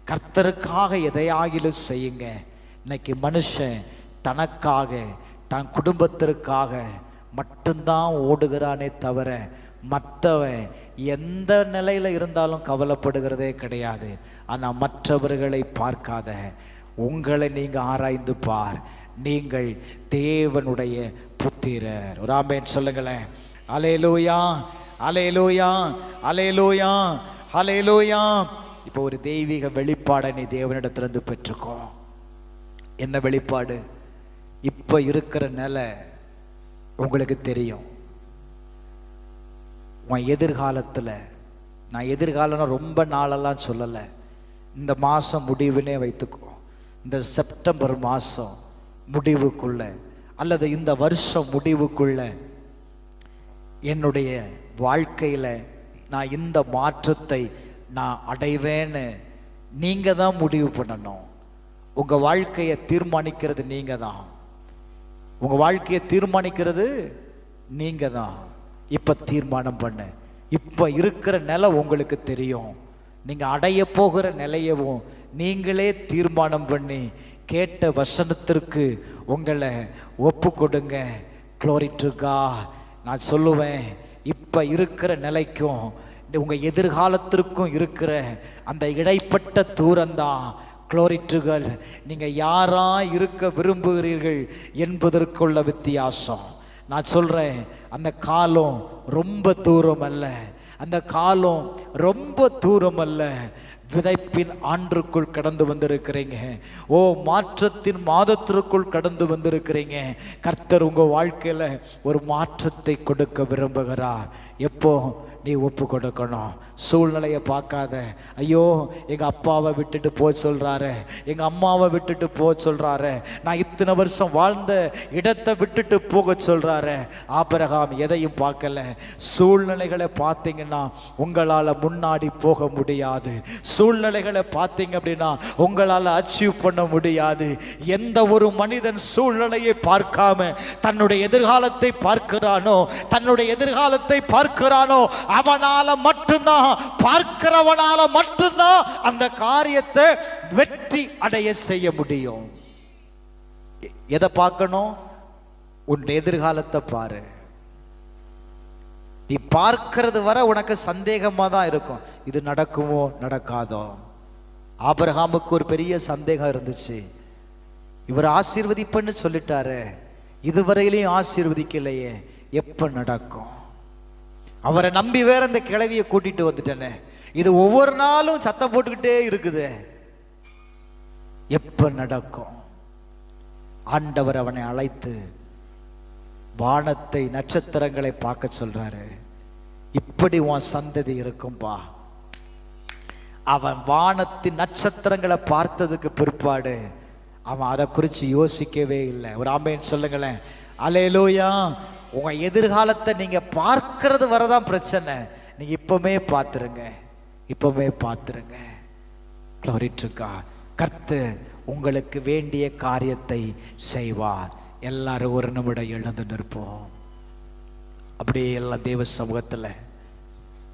கர்த்தருக்காக எதையாகிலும் செய்யுங்க. இன்னைக்கு மனுஷன் தனக்காக, தன் குடும்பத்திற்காக மட்டும்தான் ஓடுகிறானே தவிர மற்றவன் எந்த நிலையில இருந்தாலும் கவலைப்படுகிறதே கிடையாது. ஆனால் மற்றவர்களை பார்க்காத உங்களை நீங்க ஆராய்ந்து பார். நீங்கள் தேவனுடைய புத்திரர். ஒரு ஆமென் சொல்லுங்களேன். அல்லேலூயா, அல்லேலூயா, அல்லேலூயா, அல்லேலூயா. இப்போ ஒரு தெய்வீக வெளிப்பாடை நீ தேவனிடத்திலிருந்து பெற்றுக்கோ. என்ன வெளிப்பாடு? இப்போ இருக்கிற நிலை உங்களுக்கு தெரியும். உன் எதிர்காலத்தில், நான் எதிர்காலம்னா ரொம்ப நாளெல்லாம் சொல்லலை, இந்த மாதம் முடிவுனே வைத்துக்கோ. இந்த செப்டம்பர் மாதம் முடிவுக்குள்ள அல்லது இந்த வருஷம் முடிவுக்குள்ள என்னுடைய வாழ்க்கையில் நான் இந்த மாற்றத்தை நான் அடைவேன்னு நீங்கள் தான் முடிவு பண்ணணும். உங்கள் வாழ்க்கையை தீர்மானிக்கிறது நீங்கள் தான். உங்கள் வாழ்க்கையை தீர்மானிக்கிறது நீங்கள் தான். இப்போ தீர்மானம் பண்ணு. இப்போ இருக்கிற நிலை உங்களுக்கு தெரியும். நீங்கள் அடைய போகிற நிலையவும் நீங்களே தீர்மானம் பண்ணி கேட்ட வசனத்திற்கு உங்களை ஒப்பு கொடுங்க. Glory to God. நான் சொல்லுவேன், இப்போ இருக்கிற நிலைக்கும் உங்கள் எதிர்காலத்திற்கும் இருக்கிற அந்த இடைப்பட்ட தூரம்தான் க்ளோரி டு காட். நீங்கள் யாரா இருக்க விரும்புகிறீர்கள் என்பதற்குள்ள வித்தியாசம். நான் சொல்கிறேன், அந்த காலம் ரொம்ப தூரம் அல்ல, அந்த காலம் ரொம்ப தூரம் அல்ல. விதைப்பின் ஆண்டுக்குள் கடந்து வந்திருக்கிறீங்க. ஓ, மாற்றத்தின் மாதத்திற்குள் கடந்து வந்திருக்கிறீங்க. கர்த்தர் உங்கள் வாழ்க்கையில் ஒரு மாற்றத்தை கொடுக்க விரும்புகிறார். எப்போ நீ ஒப்பு கொடுக்கணும். சூழ்நிலையை பார்க்காத, ஐயோ எங்கள் அப்பாவை விட்டுட்டு போக சொல்கிறாரு, எங்கள் அம்மாவை விட்டுட்டு போக சொல்கிறாரு, நான் இத்தனை வருஷம் வாழ்ந்த இடத்தை விட்டுட்டு போக சொல்கிறாரு. ஆபிரகாம் எதையும் பார்க்கல. சூழ்நிலைகளை பார்த்தீங்கன்னா உங்களால் முன்னாடி போக முடியாது. சூழ்நிலைகளை பார்த்தீங்க அப்படின்னா உங்களால் அச்சீவ் பண்ண முடியாது. எந்த ஒரு மனிதன் சூழ்நிலையை பார்க்காம தன்னுடைய எதிர்காலத்தை பார்க்கிறானோ, தன்னுடைய எதிர்காலத்தை பார்க்கிறானோ, அவனால மட்டும்தான், பார்க்கிறவனால மட்டும்தான் அந்த காரியத்தை வெற்றி அடைய செய்ய முடியும். எதை பார்க்கணும்? உன் எதிர்காலத்தை பாரு. நீ பார்க்கிறது வரை உனக்கு சந்தேகமா தான் இருக்கும், இது நடக்குமோ நடக்காதோ. ஆபிரகாமுக்கு ஒரு பெரிய சந்தேகம் இருந்துச்சு. இவர் ஆசீர்வதிப்பன்னு சொல்லிட்டாரு, இதுவரையிலையும் ஆசீர்வதிக்கலையே, எப்ப நடக்கும்? அவரை நம்பி வேற இந்த கிழவியை கூட்டிட்டு வந்துட்டேனே, இது ஒவ்வொரு நாளும் சத்தம் போட்டுக்கிட்டே இருக்குது, எப்ப நடக்கும்? ஆண்டவர் அவனை அழைத்து வானத்தை, நட்சத்திரங்களை பார்க்க சொல்றாரு. இப்படி உன் சந்ததி இருக்கும்பா. அவன் வானத்தின் நட்சத்திரங்களை பார்த்ததுக்கு பிற்பாடு அவன் அதை குறித்து யோசிக்கவே இல்லை. ஒரு ஆமேன் சொல்லுங்களேன். அல்லேலூயா. உங்க எதிர்காலத்தை நீங்க பார்க்கறது வரதான் பிரச்சனை. நீங்க இப்பவுமே பார்த்துருங்க, இப்பவுமே பார்த்துருங்க. Glory to God. கர்த்தர் உங்களுக்கு வேண்டிய காரியத்தை செய்வார். எல்லாரும் ஒரு நிமிடம் எழுந்து நிற்போம். அப்படியே எல்லாம் தேவ சமூகத்தில்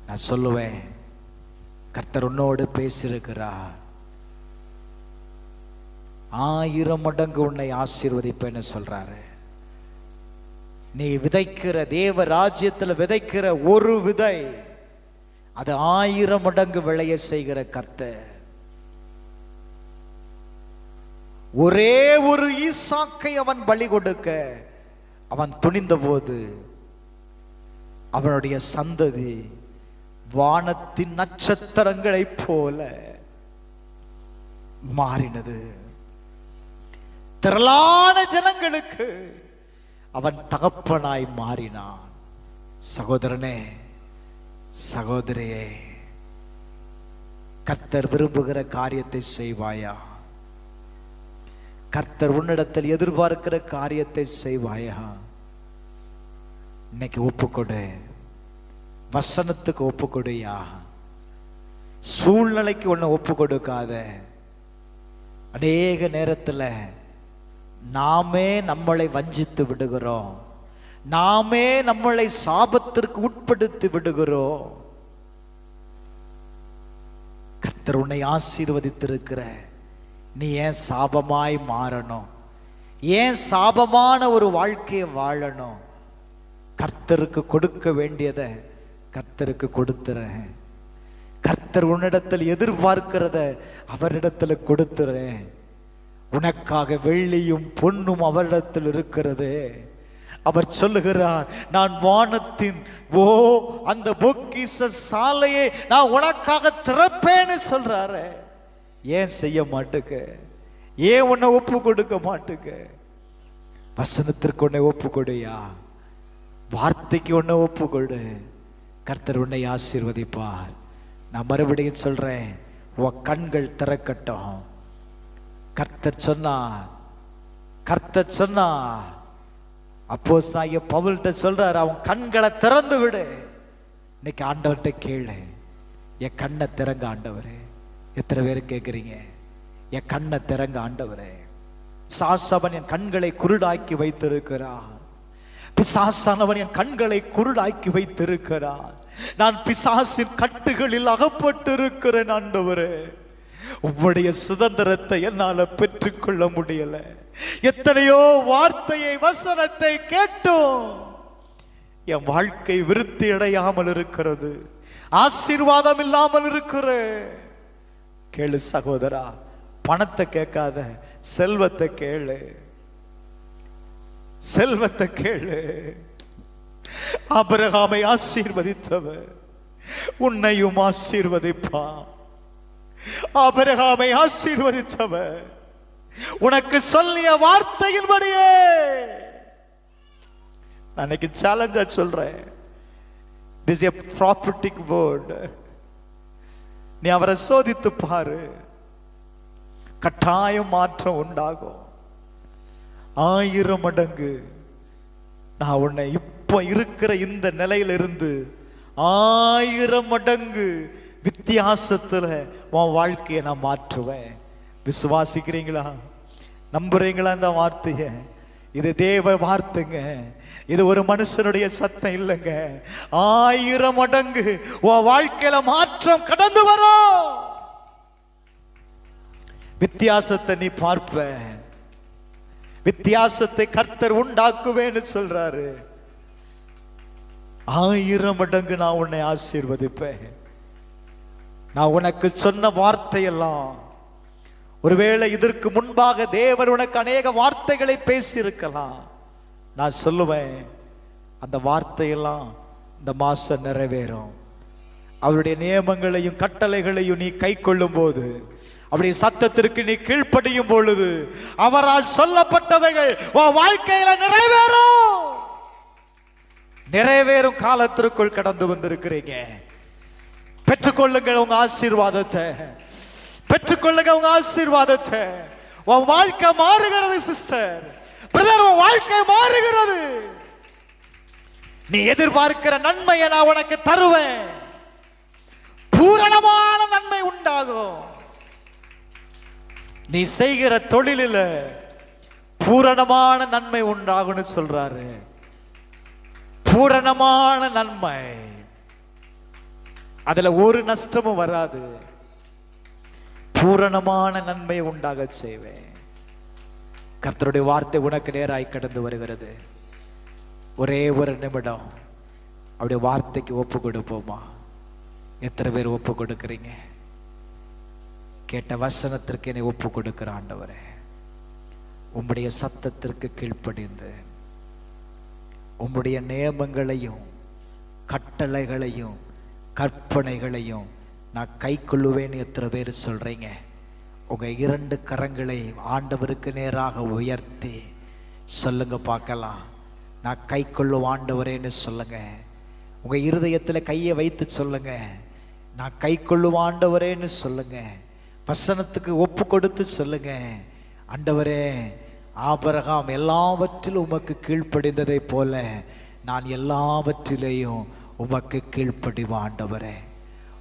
நான் சொல்லுவேன், கர்த்தர் உன்னோடு பேசியிருக்கிறார். 1000 மடங்கு உன்னை ஆசீர்வதிப்பேன்னு சொல்றாரு. நீ விதைக்கிற தேவ ராஜ்யத்தில் விதைக்கிற ஒரு விதை அது 1000 மடங்கு விளைய செய்கிற கர்த்தர். ஒரே ஒரு ஈசாக்கை அவன் பலி கொடுக்க அவன் துணிந்த போது அவனுடைய சந்ததி வானத்தின் நட்சத்திரங்களைப் போல மாறினது. திரளான ஜனங்களுக்கு அவன் தகப்பனாய் மாறினான். சகோதரனே, சகோதரியே, கர்த்தர் விரும்புகிற காரியத்தை செய்வாயா? கர்த்தர் உன்னிடத்தில் எதிர்பார்க்கிற காரியத்தை செய்வாயா? இன்னைக்கு ஒப்புக்கொடு, வசனத்துக்கு ஒப்புக்கொடுயா. சூழ்நிலைக்கு ஒன்று ஒப்பு கொடுக்காத. அநேக நேரத்தில் நாமே நம்மளை வஞ்சித்து விடுகிறோம், நாமே நம்மளை சாபத்திற்கு உட்படுத்தி விடுகிறோம். கர்த்தர் உன்னை ஆசீர்வதித்திருக்கிற நீ ஏன் சாபமாய் மாறணும்? ஏன் சாபமான ஒரு வாழ்க்கையை வாழணும்? கர்த்தருக்கு கொடுக்க வேண்டியதை கர்த்தருக்கு கொடுத்துறேன். கர்த்தர் உன்னிடத்தில் எதிர்பார்க்கிறத அவரிடத்தில் கொடுத்துறேன். உனக்காக வெள்ளியும் பொன்னும் அவரிடத்தில் இருக்கிறது. அவர் சொல்லுகிறார், நான் வானத்தின் அந்த பொக்கிஷ சாலையை நான் உனக்காக திறப்பேன்னு சொல்றாரு. ஏன் செய்ய மாட்டுக்க? ஏன் உன்னை ஒப்பு கொடுக்க மாட்டுக்க? வசனத்திற்கு உன்னை ஒப்பு கொடுயா, வார்த்தைக்கு உன்னை ஒப்பு கொடு. கர்த்தர் உன்னை ஆசீர்வதிப்பார். நான் மறுபடியும் சொல்றேன், உன் கண்கள் திறக்கட்டும். கர்த்தர் சொன்னார், கர்த்தர் சொன்னார். அப்போஸ்தலனாகிய பவுல்கிட்ட சொல்றார், அவன் கண்களை திறந்து விடு. இன்னைக்கு ஆண்டவர்கிட்ட கேளு, என் கண்ணை திறங்க ஆண்டவரே. எத்தனை பேர் கேட்குறீங்க? என் கண்ணை திறங்க ஆண்டவரே. சாசவன் என் கண்களை குருடாக்கி வைத்திருக்கிறான். பிசாசானவன் என் கண்களை குருடாக்கி வைத்திருக்கிறான். நான் பிசாசின் கட்டுகளில் அகப்பட்டு இருக்கிறேன் ஆண்டவரே. உம்முடைய சுதந்திரத்தை என்னால பெற்றுக்கொள்ள முடியல. எத்தனையோ வார்த்தையை வசனத்தை கேட்டோம், என் வாழ்க்கை விருத்தி அடையாமல் இருக்கிறது, ஆசீர்வாதம் இல்லாமல் இருக்கிற. கேளு சகோதரா, பணத்தை கேட்காத, செல்வத்தை கேளு, செல்வத்தை கேளு. ஆபிரகாமை ஆசீர்வதித்தவர் உன்னையும் ஆசீர்வதிப்பான். ஆபிரகாமை ஆசீர்வதித்தவர் உனக்கு சொல்லிய வார்த்தையின்படியே. அன்னைக்கு சேலஞ்சா சொல்றேன், this is a prophetic word. நீ அவரை சோதித்து பாரு, கட்டாயம் மாற்றம் உண்டாகும். 1000 மடங்கு நான் உன்னை இப்ப இருக்கிற இந்த நிலையிலிருந்து 1000 மடங்கு வித்தியாசத்துல உன் வாழ்க்கையை நான் மாற்றுவேன். விசுவாசிக்கிறீங்களா? நம்புறீங்களா இந்த வார்த்தைய? இது தேவ வார்த்தைங்க, இது ஒரு மனுஷனுடைய சத்தம் இல்லைங்க. 1000 மடங்கு உன் வாழ்க்கையில மாற்றம் கடந்து வரும். வித்தியாசத்தை நீ பார்ப்ப, வித்தியாசத்தை கர்த்தர் உண்டாக்குவேன்னு சொல்றாரு. 1000 மடங்கு நான் உன்னை ஆசீர்வதிப்பேன். நான் உனக்கு சொன்ன வார்த்தையெல்லாம், ஒருவேளை இதற்கு முன்பாக தேவன் உனக்கு அநேக வார்த்தைகளை பேசியிருக்கலாம். நான் சொல்லுவேன், அந்த வார்த்தையெல்லாம் இந்த மாசம் நிறைவேறும். அவருடைய நியமங்களையும் கட்டளைகளையும் நீ கை கொள்ளும் போது, அப்படி சத்தத்திற்கு நீ கீழ்ப்படியும் பொழுது, அவரால் சொல்லப்பட்டவைகள் உன் வாழ்க்கையில நிறைவேறும். நிறைவேறும் காலத்திற்குள் கடந்து வந்திருக்கிறீங்க. பெற்றுக்கொள்ளுங்க உங்க ஆசீர்வாதத்தை, பெற்றுக்கொள்ளுங்க உங்க ஆசீர்வாதத்தை. உன் வாழ்க்கை மாறுகிறது சிஸ்டர், பிரதர், உன் வாழ்க்கை மாறுகிறது. நீ எதிர்பார்க்கிற நன்மையை நான் உனக்கு தருவேன். பூரணமான நன்மை உண்டாகும். நீ செய்கிற தொழிலில் பூரணமான நன்மை உண்டாகும்னு சொல்றாரு. பூரணமான நன்மை, அதுல ஒரு நஷ்டமும் வராது. பூரணமான நன்மை உண்டாக செய்வேன். கர்த்தருடைய வார்த்தை உனக்கு நேராய் கடந்து வருகிறது. ஒரே ஒரு நிமிடம் அவருடைய வார்த்தைக்கு ஒப்பு கொடுப்போமா? எத்தனை பேர் ஒப்பு கொடுக்கிறீங்க? கேட்ட வசனத்திற்கு என்னை ஒப்பு கொடுக்கிற ஆண்டவரே, உம்முடைய சத்தத்திற்கு கீழ்ப்படிந்து உம்முடைய நியமங்களையும் கட்டளைகளையும் கற்பனைகளையும் நான் கை கொள்ளுவேன்னு எத்தனை பேர் சொல்றீங்க? உங்க 2 கரங்களை ஆண்டவருக்கு நேராக உயர்த்தி சொல்லுங்க பார்க்கலாம். நான் கை கொள்ளும் ஆண்டவரேன்னு சொல்லுங்க. உங்க இருதயத்தில் கையை வைத்து சொல்லுங்க, நான் கை கொள்ளும் ஆண்டவரேன்னு சொல்லுங்க. வசனத்துக்கு ஒப்பு கொடுத்து சொல்லுங்க, ஆண்டவரே, ஆபிரகாம் எல்லாவற்றிலும் உமக்கு கீழ்ப்படிந்ததை போல நான் எல்லாவற்றிலேயும் உமக்கு கீழ்ப்படிவேன். ஆண்டவரே,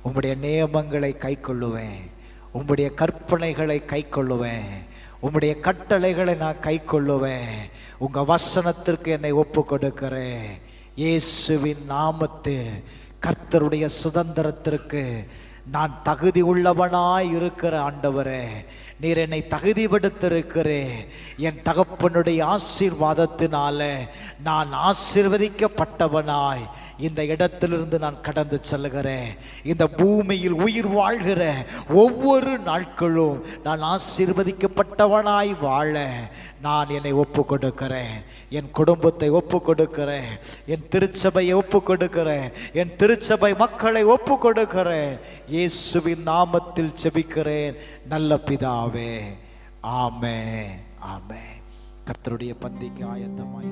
உம்முடைய நியமங்களை கை கொள்ளுவேன், உம்முடைய கற்பனைகளை கை கொள்ளுவேன், உம்முடைய கட்டளைகளை நான் கை கொள்ளுவேன். உங்க வசனத்திற்கு என்னை ஒப்பு கொடுக்கிறேன். இயேசுவின் நாமத்தில் கர்த்தருடைய சுதந்திரத்திற்கு நான் தகுதி உள்ளவனாய் இருக்கிற ஆண்டவரே, நீர் என்னை தகுதிப்படுத்திருக்கிறே. என் தகப்பனுடைய ஆசீர்வாதத்தினால நான் ஆசீர்வதிக்கப்பட்டவனாய் இந்த இடத்திலிருந்து நான் கடந்து செல்கிறேன். இந்த பூமியில் உயிர் வாழ்கிற ஒவ்வொரு நாட்களும் நான் ஆசீர்வதிக்கப்பட்டவனாய் வாழ நான் என்னை ஒப்பு கொடுக்கிறேன். என் குடும்பத்தை ஒப்பு கொடுக்கிறேன், என் திருச்சபையை ஒப்பு கொடுக்கிறேன், என் திருச்சபை மக்களை ஒப்பு கொடுக்கிறேன். இயேசுவின் நாமத்தில் ஜெபிக்கிறேன் நல்ல பிதாவே, ஆமென், ஆமென். கர்த்தருடைய பந்திக்கு ஆயத்தமாய்